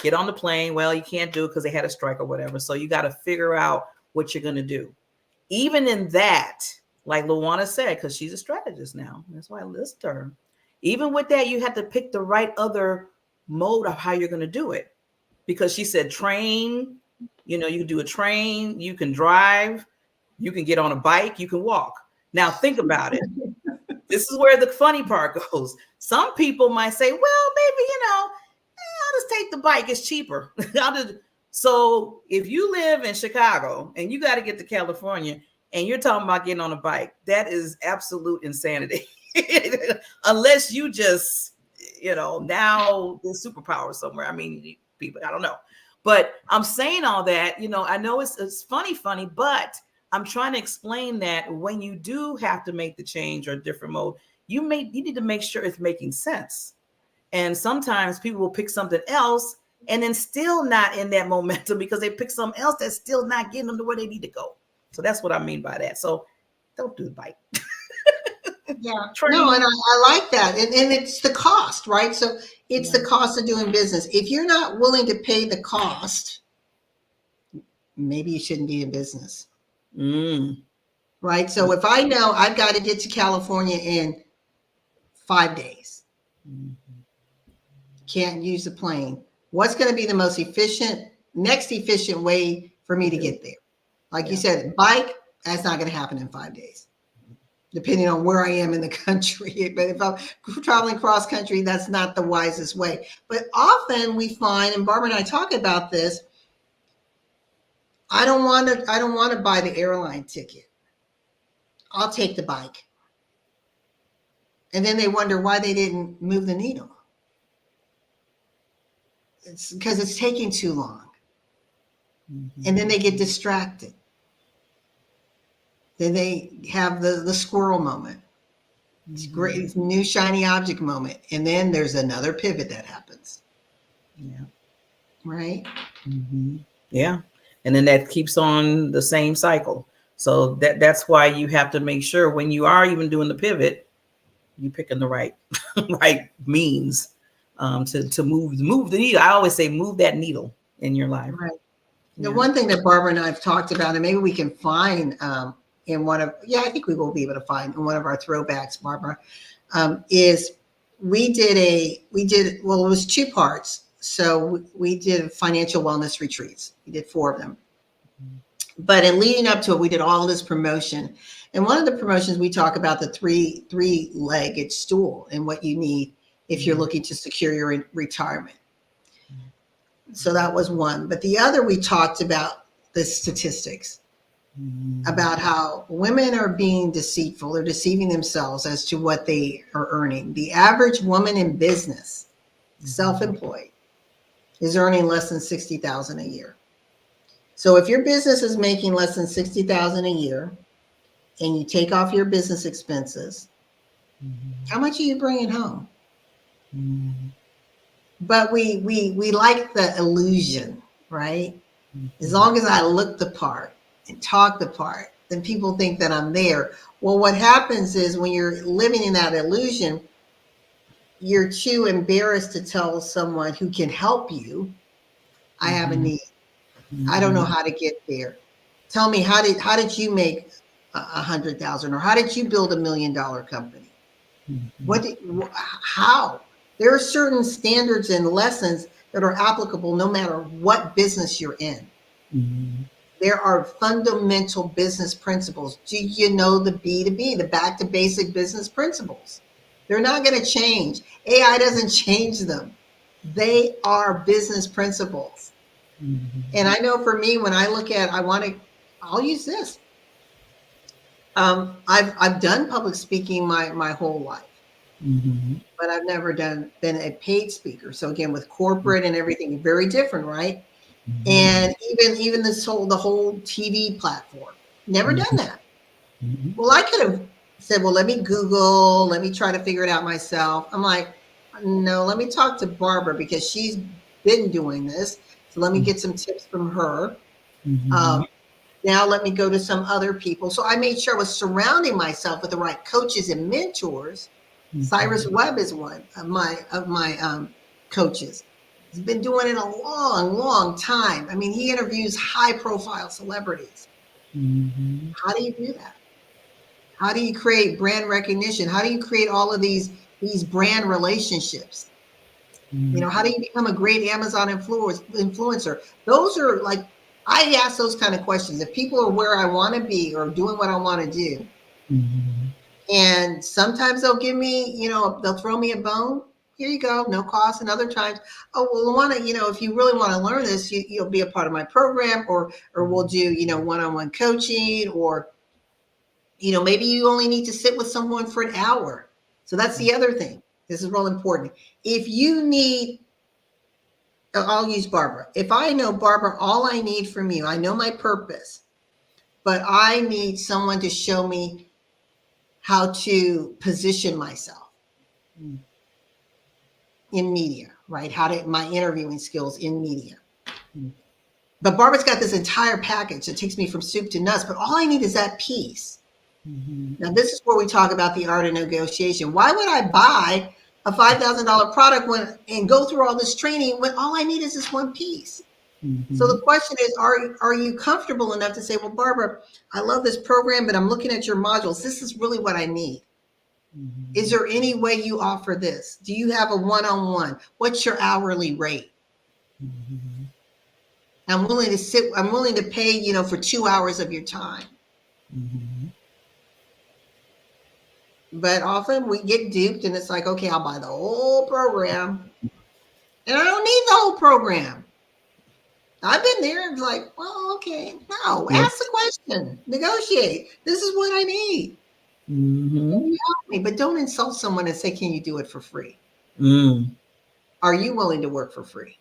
get on the plane. Well, you can't do it because they had a strike or whatever. So you got to figure out what you're going to do. Even in that, like LaWanna said, because she's a strategist now. That's why I list her. Even with that, you have to pick the right other mode of how you're going to do it. Because she said train, you can do a train, you can drive, you can get on a bike, you can walk. Now think about it. This is where the funny part goes. Some people might say, well, maybe, I'll just take the bike. It's cheaper. So if you live in Chicago and you got to get to California, and you're talking about getting on a bike, that is absolute insanity. Unless you just, now there's superpower somewhere. I mean, people, I don't know. But I'm saying all that, I know it's funny, but I'm trying to explain that when you do have to make the change or a different mode, you need to make sure it's making sense. And sometimes people will pick something else and then still not in that momentum because they pick something else that's still not getting them to where they need to go. So that's what I mean by that. So don't do the bike. Yeah. No, and I like that. And it's the cost, right? So it's the cost of doing business. If you're not willing to pay the cost, maybe you shouldn't be in business. Right? So if I know I've got to get to California in 5 days, can't use the plane, what's going to be the next efficient way for me to get there? Like you said, bike, that's not going to happen in 5 days, depending on where I am in the country. But if I'm traveling cross country, that's not the wisest way. But often we find, and Barbara and I talk about this, I don't want to buy the airline ticket. I'll take the bike. And then they wonder why they didn't move the needle. It's because it's taking too long. And then they get distracted. Then they have the squirrel moment. It's great, it's new shiny object moment. And then there's another pivot that happens. Yeah. Right? Yeah. And then that keeps on the same cycle. So that's why you have to make sure when you are even doing the pivot, you're picking the right means to move the needle. I always say move that needle in your life. Right. The one thing that Barbara and I have talked about, and maybe we can find in I think we will be able to find in one of our throwbacks, Barbara, is it was 2 parts. So we did financial wellness retreats. We did 4 of them. But in leading up to it, we did all this promotion. And one of the promotions, we talk about the three-legged stool and what you need if you're looking to secure your retirement. So that was one. But the other, we talked about the statistics about how women are being deceitful or deceiving themselves as to what they are earning. The average woman in business, self-employed, is earning less than $60,000 a year. So if your business is making less than $60,000 a year, and you take off your business expenses, how much are you bringing home? But we like the illusion, right? As long as I look the part and talk the part, then people think that I'm there. Well, what happens is when you're living in that illusion, you're too embarrassed to tell someone who can help you, I have a need. I don't know how to get there. Tell me, how did you make 100,000, or how did you build $1 million company? How? There are certain standards and lessons that are applicable no matter what business you're in. There are fundamental business principles. Do you know the B2B, the back to basic business principles? They're not going to change. AI doesn't change them. They are business principles. And I know for me, when I look at, I'll use this. I've done public speaking my whole life, but I've never been a paid speaker. So again, with corporate and everything, very different, right? And even the whole TV platform, never done that. Well, I could have said, well, let me Google, let me try to figure it out myself. I'm like, no, let me talk to Barbara because she's been doing this. So let me get some tips from her. Now let me go to some other people. So I made sure I was surrounding myself with the right coaches and mentors. Cyrus Webb is one of my coaches. He's been doing it a long, long time. I mean, he interviews high-profile celebrities. How do you do that? How do you create brand recognition? How do you create all of these brand relationships? You know, how do you become a great Amazon influencer? Those are like, I ask those kind of questions. If people are where I want to be or doing what I want to do, and sometimes they'll give me, they'll throw me a bone. Here you go, no cost. And other times, oh, well, LaWanna, if you really want to learn this, you'll be a part of my program, or we'll do, one-on-one coaching, or, maybe you only need to sit with someone for an hour. So that's the other thing. This is real important. If you need, I'll use Barbara. If I know, Barbara, all I need from you, I know my purpose, but I need someone to show me how to position myself in media, right? My interviewing skills in media. But Barbara's got this entire package that takes me from soup to nuts, but all I need is that piece. Now, this is where we talk about the art of negotiation. Why would I buy a $5,000 product and go through all this training when all I need is this one piece? So the question is, are you comfortable enough to say, well, Barbara, I love this program, but I'm looking at your modules. This is really what I need. Is there any way you offer this? Do you have a one-on-one? What's your hourly rate? I'm willing to pay, for 2 hours of your time. But often we get duped and it's like, okay, I'll buy the whole program. And I don't need the whole program. I've been there. It's like, well, okay, no, ask the question, negotiate. This is what I need. You help me, but don't insult someone and say, can you do it for free? Are you willing to work for free?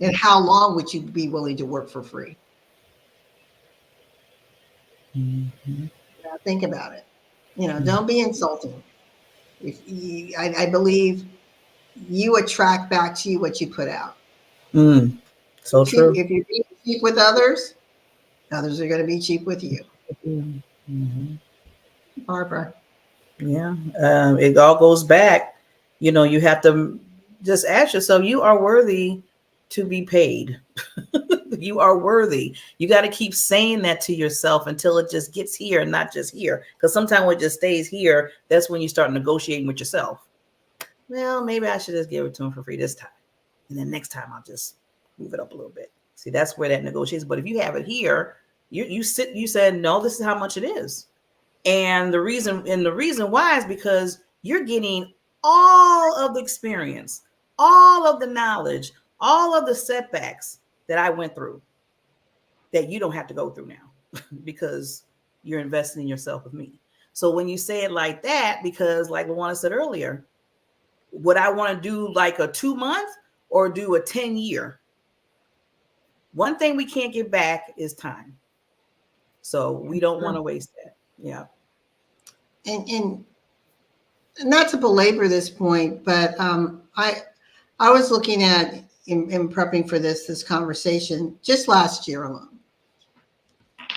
And how long would you be willing to work for free? Think about it. Don't be insulting. I believe you attract back to you what you put out. So true. If you're being cheap with others are going to be cheap with you. Barbara. Yeah. It all goes back. You have to just ask yourself, you are worthy to be paid. You are worthy. You got to keep saying that to yourself until it just gets here and not just here. Because sometimes when it just stays here, that's when you start negotiating with yourself. Well, maybe I should just give it to him for free this time. And then next time I'll just move it up a little bit. See, that's where that negotiation. But if you have it here, you said, no, this is how much it is. And the reason why is because you're getting all of the experience, all of the knowledge, all of the setbacks that I went through that you don't have to go through now because you're investing in yourself with me. So when you say it like that, because like LaWanna said earlier, would I want to do like a 2-month or do a 10-year? One thing we can't get back is time. So we don't want to waste that. Yeah. And not to belabor this point, but I was looking at in prepping for this conversation just last year alone,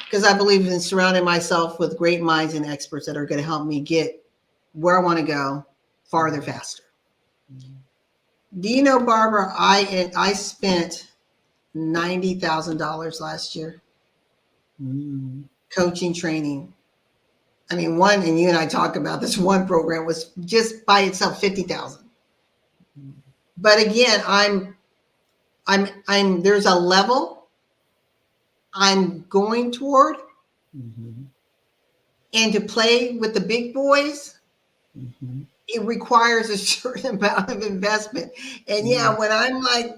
because I believe in surrounding myself with great minds and experts that are going to help me get where I want to go farther, faster. Do you know, Barbara, I spent $90,000 last year coaching, training. I mean, one, and you and I talk about this, one program was just by itself 50,000. But again, I'm there's a level I'm going toward, and to play with the big boys, it requires a certain amount of investment. And yeah, when I'm like,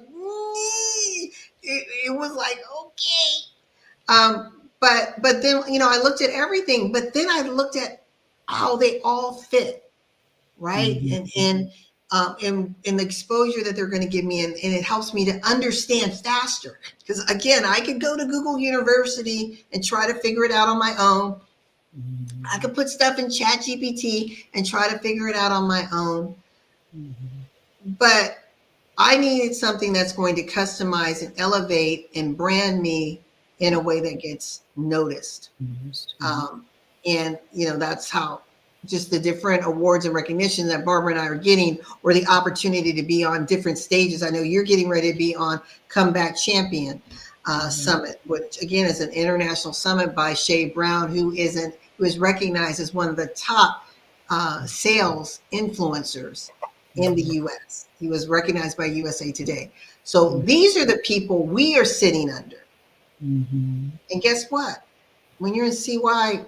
it was like, okay. But then, I looked at everything, but then I looked at how they all fit, right? And the exposure that they're going to give me, and it helps me to understand faster. Because again, I could go to Google University and try to figure it out on my own. I could put stuff in Chat GPT and try to figure it out on my own. But I needed something that's going to customize and elevate and brand me in a way that gets noticed. And, that's how just the different awards and recognition that Barbara and I are getting, or the opportunity to be on different stages. I know you're getting ready to be on Comeback Champion Summit, which again is an international summit by Shay Brown, who is recognized as one of the top sales influencers in the U.S. He was recognized by USA Today. So these are the people we are sitting under. And guess what? When you're in CY,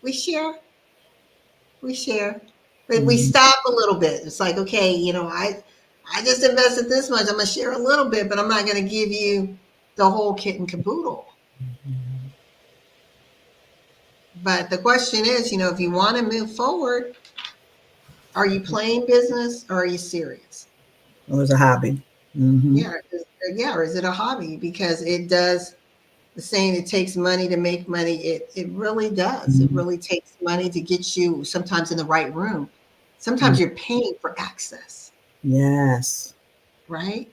we share. But we stop a little bit. It's like, okay, I just invested this much. I'm going to share a little bit, but I'm not going to give you the whole kit and caboodle. But the question is, if you want to move forward, are you playing business or are you serious? It was a hobby. Yeah, or is it a hobby? Because it does. The saying, it takes money to make money. It really does. It really takes money to get you sometimes in the right room. Sometimes you're paying for access. Yes. Right?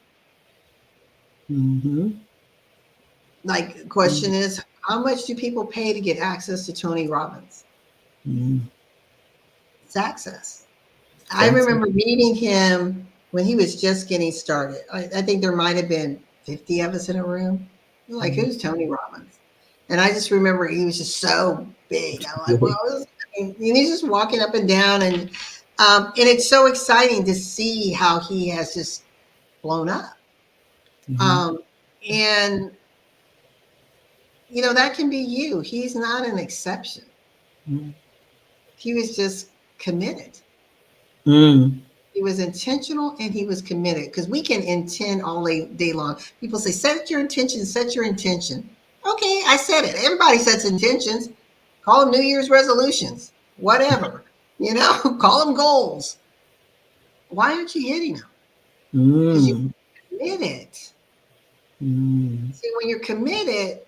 Like, the question is, how much do people pay to get access to Tony Robbins? It's access. I remember meeting him when he was just getting started. I think there might have been 50 of us in a room. You're like, who's Tony Robbins? And I just remember he was just so big. I'm like, well, and he's just walking up and down, and it's so exciting to see how he has just blown up. And that can be you. He's not an exception. He was just committed. He was intentional and he was committed, because we can intend all day long. People say, set your intention, set your intention. Okay, I said it. Everybody sets intentions. Call them New Year's resolutions, whatever, call them goals. Why aren't you hitting them? Because you're committed. See, when you're committed,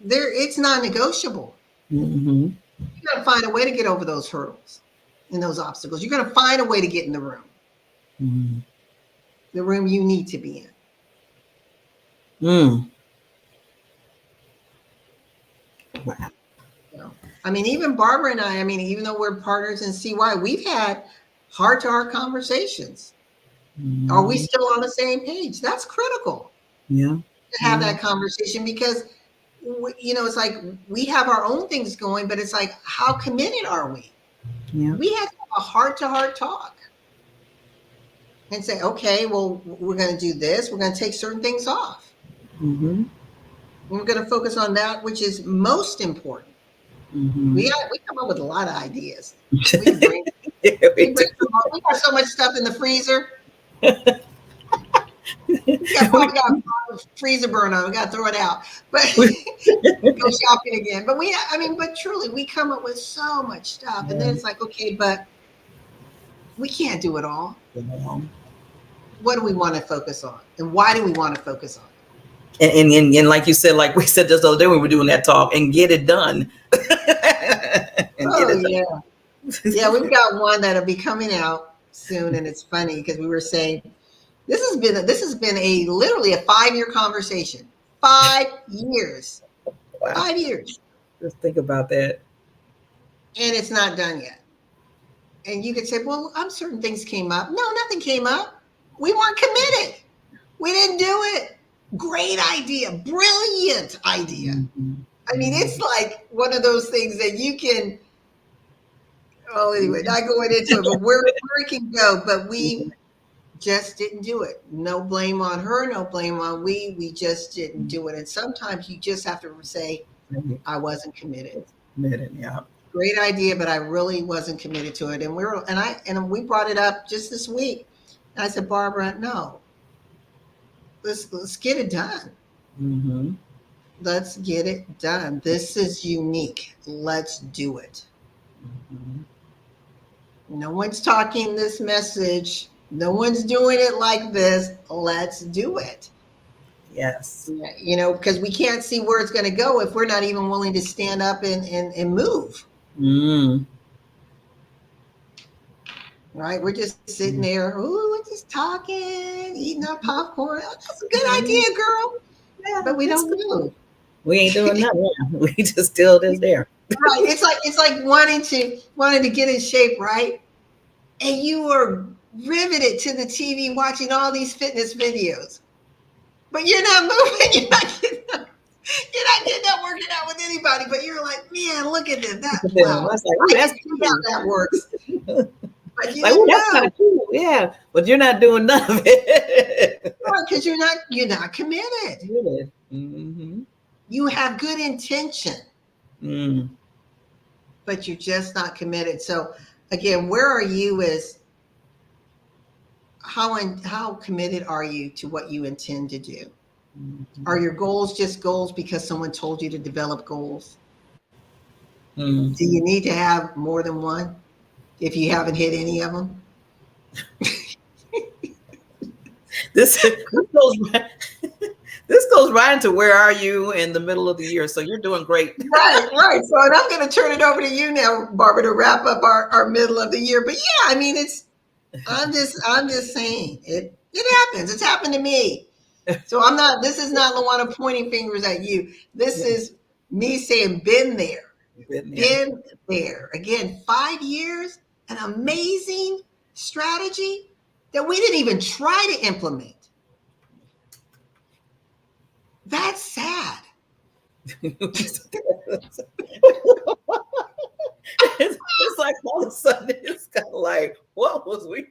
it's non-negotiable. You got to find a way to get over those hurdles and those obstacles. You're going to find a way to get in the room. The room you need to be in. Wow. I mean, even Barbara and I mean, even though we're partners in CY, we've had heart-to-heart conversations. Are we still on the same page? That's critical. Yeah. To have that conversation, because it's like we have our own things going, but it's like, how committed are we? Yeah. We have to have a heart-to-heart talk and say, okay, well, we're going to do this. We're going to take certain things off. We're going to focus on that which is most important. We come up with a lot of ideas. We got so much stuff in the freezer. We got freezer burnout. We got to throw it out, but go shopping again. But but truly, we come up with so much stuff, and then it's like, okay, but we can't do it all. What do we want to focus on, and why do we want to focus on it? And like you said, like we said just the other day when we were doing that talk, and get it done. Yeah. Yeah, we've got one that'll be coming out soon, and it's funny because we were saying this has been a literally a 5-year conversation. 5 years. Wow. 5 years. Just think about that. And it's not done yet. And you could say, well, I'm certain things came up. No, nothing came up. We weren't committed. We didn't do it. Great idea. Brilliant idea. Mm-hmm. I mean, it's like one of those things that you can, well, anyway, not going into it, but where it can go. But we just didn't do it. No blame on her, no blame on we. We just didn't do it. And sometimes you just have to say, I wasn't committed. Yeah. Great idea, but I really wasn't committed to it. And we brought it up just this week. And I said, Barbara, no. Let's get it done. Mm-hmm. Let's get it done. This is unique. Let's do it. Mm-hmm. No one's talking this message. No one's doing it like this. Let's do it. Yes. You know, because we can't see where it's going to go if we're not even willing to stand up and move. Mm. Right? We're just sitting there. Oh, we're just talking, eating our popcorn. Oh, that's a good idea, girl. Yeah, but we don't move. We ain't doing nothing. We just still just there. Right. It's like wanting to get in shape, right? And you are riveted to the TV watching all these fitness videos. But you're not moving. You're not getting up working out with anybody. But you're like, man, look at this. Wow. That's like, that's how that works. But you like, that's kind of cool. Yeah. But you're not doing none of it. Right, because you're not committed. Mm-hmm. You have good intention. Mm. But you're just not committed. So again, where are you as how committed are you to what you intend to do? Mm-hmm. Are your goals just goals because someone told you to develop goals? Mm-hmm. Do you need to have more than one if you haven't hit any of them? This goes right into where are you in the middle of the year? So you're doing great. Right. So and I'm going to turn it over to you now, Barbara, to wrap up our middle of the year. But yeah, I mean, I'm just saying it happens. It's happened to me. So this is not LaWanna pointing fingers at you. This is me saying been there. Been there. Again, 5 years, an amazing strategy that we didn't even try to implement. That's sad. It's like all of a sudden it's kind of like, what was we?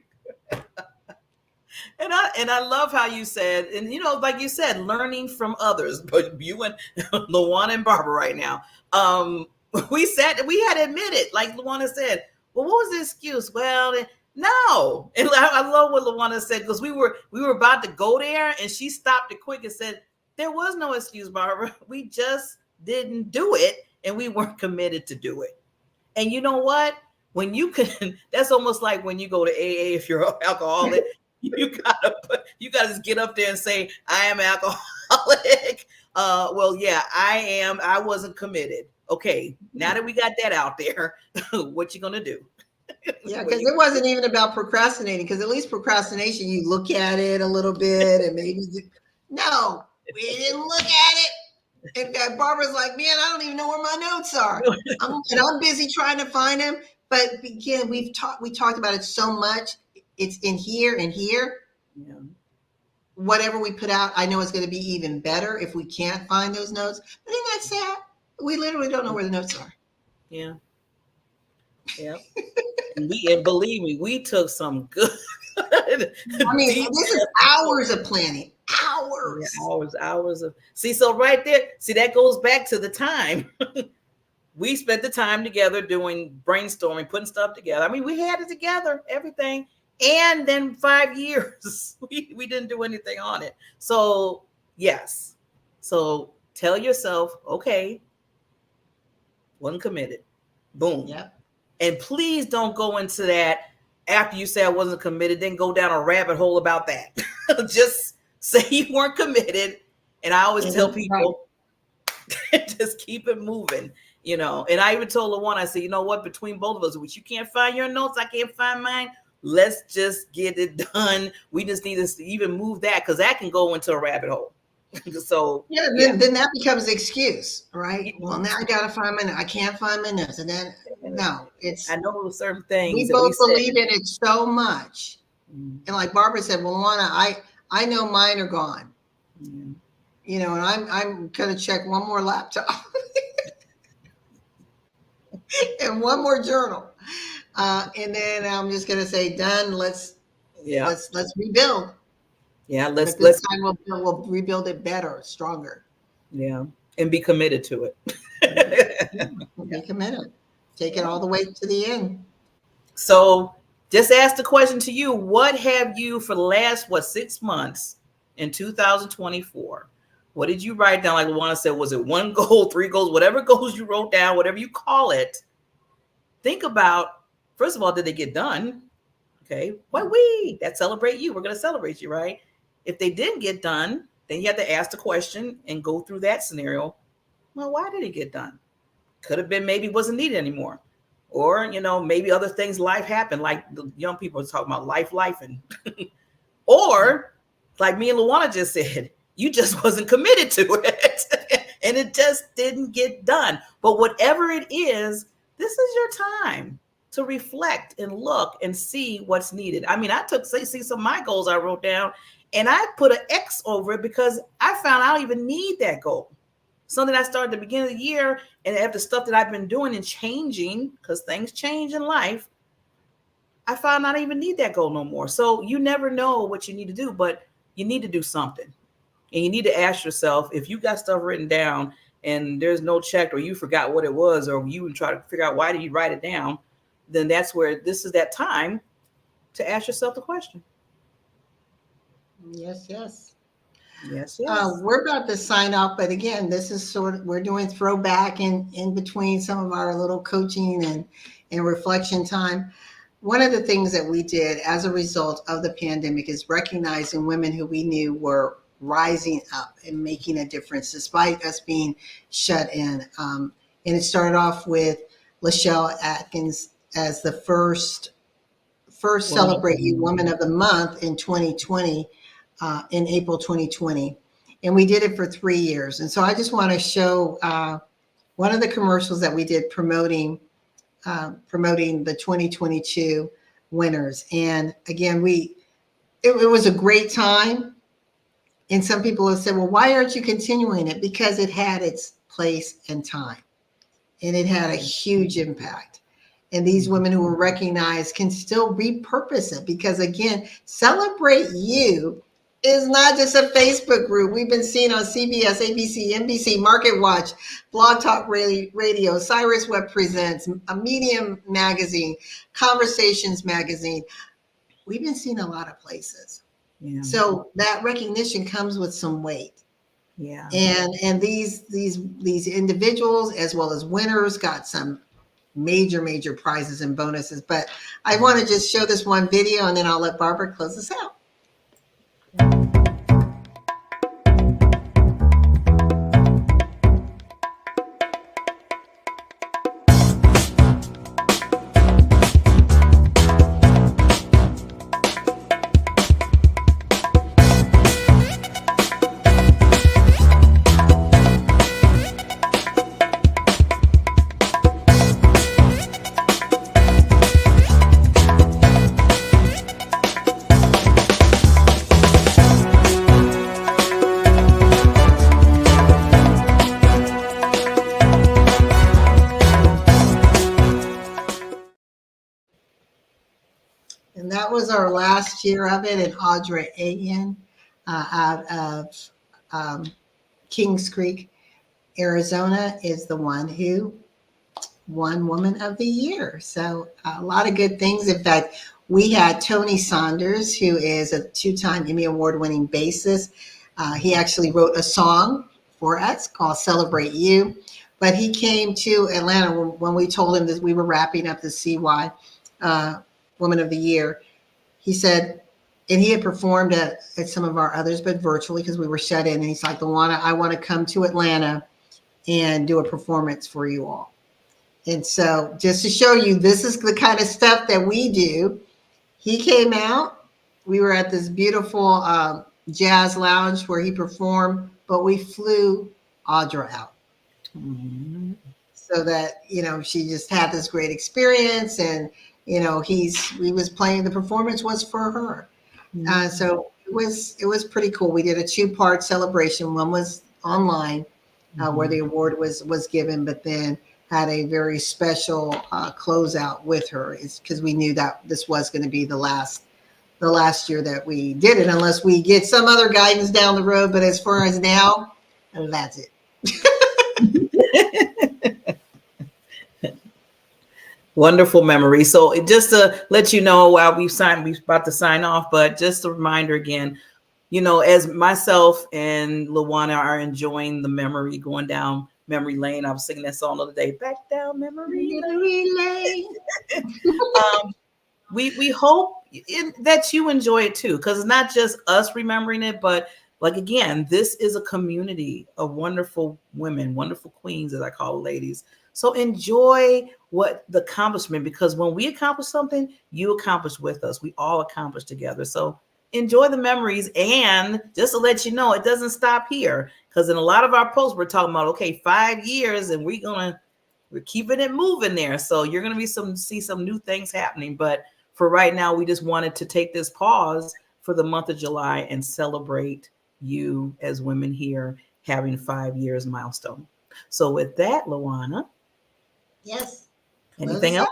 And I love how you said, and you know, like you said, learning from others. But you and LaWanna and Barbara right now, we had admitted, like LaWanna said, well, what was the excuse? Well, no. And I love what LaWanna said, because we were about to go there, and she stopped it quick and said, there was no excuse, Barbara. We just didn't do it, and we weren't committed to do it. And you know what? When you can, that's almost like when you go to AA, if you're an alcoholic, you gotta just get up there and say, I am alcoholic. Well, yeah, I am. I wasn't committed. Okay, now that we got that out there, what you gonna do? Yeah, because it wasn't even about procrastinating, because at least procrastination, you look at it a little bit and maybe, no, we didn't look at it. And Barbara's like, man, I don't even know where my notes are. I'm busy trying to find them. But again, we talked about it so much. It's in here and here. Yeah. Whatever we put out, I know it's going to be even better if we can't find those notes. But isn't that sad? We literally don't know where the notes are. Yeah. Yeah. and believe me, we took some good. I mean, this is hours of planning. Hours. Yeah, hours of. See, so right there, that goes back to the time. We spent the time together doing brainstorming, putting stuff together. I mean, we had it together, everything. And then 5 years, we didn't do anything on it. So, yes. So tell yourself, okay, wasn't committed. Boom. Yep. And please don't go into that after you say I wasn't committed, then go down a rabbit hole about that. Just say you weren't committed And I always tell Right. people, just keep it moving, you know. And I even told LaWanna, I said, you know what, between both of us, which you can't find your notes, I can't find mine. Let's just get it done. We just need to even move that, because that can go into a rabbit hole. So Yeah, then that becomes the excuse, right? Well, now I gotta find my. I can't find my notes, and then no, it's I know certain things we that we both said. believe in it so much, and like Barbara said, well, Luana, I know mine are gone, you know, and I'm gonna check one more laptop and one more journal, and then I'm just gonna say done. Let's rebuild. Yeah, But let's this time we'll rebuild it better, stronger. yeah, and be committed to it. We'll be committed. Take it all the way to the end. So just ask the question to you: what have you, for the last 6 months in 2024? What did you write down? Like LaWanna said, was it 1 goal, 3 goals, whatever goals you wrote down, whatever you call it? Think about, first of all, did they get done? Okay, that celebrate you. We're going to celebrate you, right? If they didn't get done, then you have to ask the question and go through that scenario. Well, why did it get done? Could have been maybe wasn't needed anymore. Or, you know, maybe other things, life happened, like the young people are talking about life and or like me and LaWanna just said, you just wasn't committed to it and it just didn't get done. But whatever it is, this is your time to reflect and look and see what's needed. I mean, I see some of my goals I wrote down and I put an X over it because I found I don't even need that goal. Something I started at the beginning of the year, and after stuff that I've been doing and changing, because things change in life, I found I don't even need that goal no more. So you never know what you need to do, but you need to do something. And you need to ask yourself, if you got stuff written down and there's no check, or you forgot what it was, or you try to figure out why did you write it down, then that's where this is that time to ask yourself the question. Yes. Yes. We're about to sign off, but again, this is we're doing throwback in between some of our little coaching and reflection time. One of the things that we did as a result of the pandemic is recognizing women who we knew were rising up and making a difference despite us being shut in. And it started off with Lachelle Atkins as the first Celebrate You Woman of the Month in 2020. In April 2020. And we did it for 3 years. And so I just want to show one of the commercials that we did promoting the 2022 winners. And again, it was a great time. And some people have said, well, why aren't you continuing it? Because it had its place and time. And it had a huge impact. And these women who were recognized can still repurpose it because, again, Celebrate You is not just a Facebook group. We've been seeing on CBS, ABC, NBC, Market Watch, Blog Talk Radio, Cyrus Web Presents, a Medium magazine, Conversations magazine. We've been seeing a lot of places. Yeah. So that recognition comes with some weight. Yeah. And these individuals as well as winners got some major prizes and bonuses. But I want to just show this one video and then I'll let Barbara close us out. And that was our last year of it. And Audra Ayan out of Kings Creek, Arizona, is the one who won Woman of the Year. So a lot of good things. In fact, we had Tony Saunders, who is a 2-time Emmy Award-winning bassist. He actually wrote a song for us called Celebrate You. But he came to Atlanta when we told him that we were wrapping up the CY Woman of the Year. He said, and he had performed at some of our others, but virtually because we were shut in. And he's like, LaWanna, I want to come to Atlanta and do a performance for you all. And so just to show you, this is the kind of stuff that we do. He came out. We were at this beautiful jazz lounge where he performed, but we flew Audra out. Mm-hmm. So that, she just had this great experience, and, he was playing, the performance was for her. Mm-hmm. So it was pretty cool. We did a 2-part celebration. One was online, where the award was given, but then had a very special closeout with her. It's because we knew that this was going to be the last year that we did it, unless we get some other guidance down the road. But as far as now, that's it. Wonderful memory. So just to let you know, while we're about to sign off, but just a reminder again, as myself and LaWanna are enjoying the memory, going down memory lane. I was singing that song the other day, back down memory lane. We hope that you enjoy it too, because it's not just us remembering it, but like, again, this is a community of wonderful women, wonderful queens, as I call ladies. So enjoy what the accomplishment, because when we accomplish something, you accomplish with us. We all accomplish together. So enjoy the memories. And just to let you know, it doesn't stop here, because in a lot of our posts, we're talking about, okay, 5 years, and we're keeping it moving there. So you're going to see some new things happening. But for right now, we just wanted to take this pause for the month of July and celebrate you as women here having 5 years milestone. So with that, LaWanna. Yes. Anything else?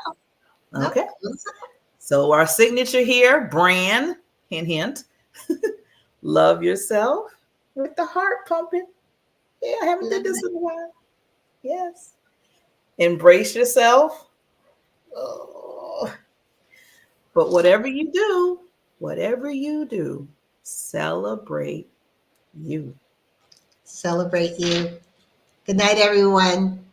Okay. So our signature here, brand, hint, hint. Love yourself with the heart pumping. Yeah, I haven't done this in a while. Yes. Embrace yourself. Oh. But whatever you do, celebrate you. Celebrate you. Good night, everyone.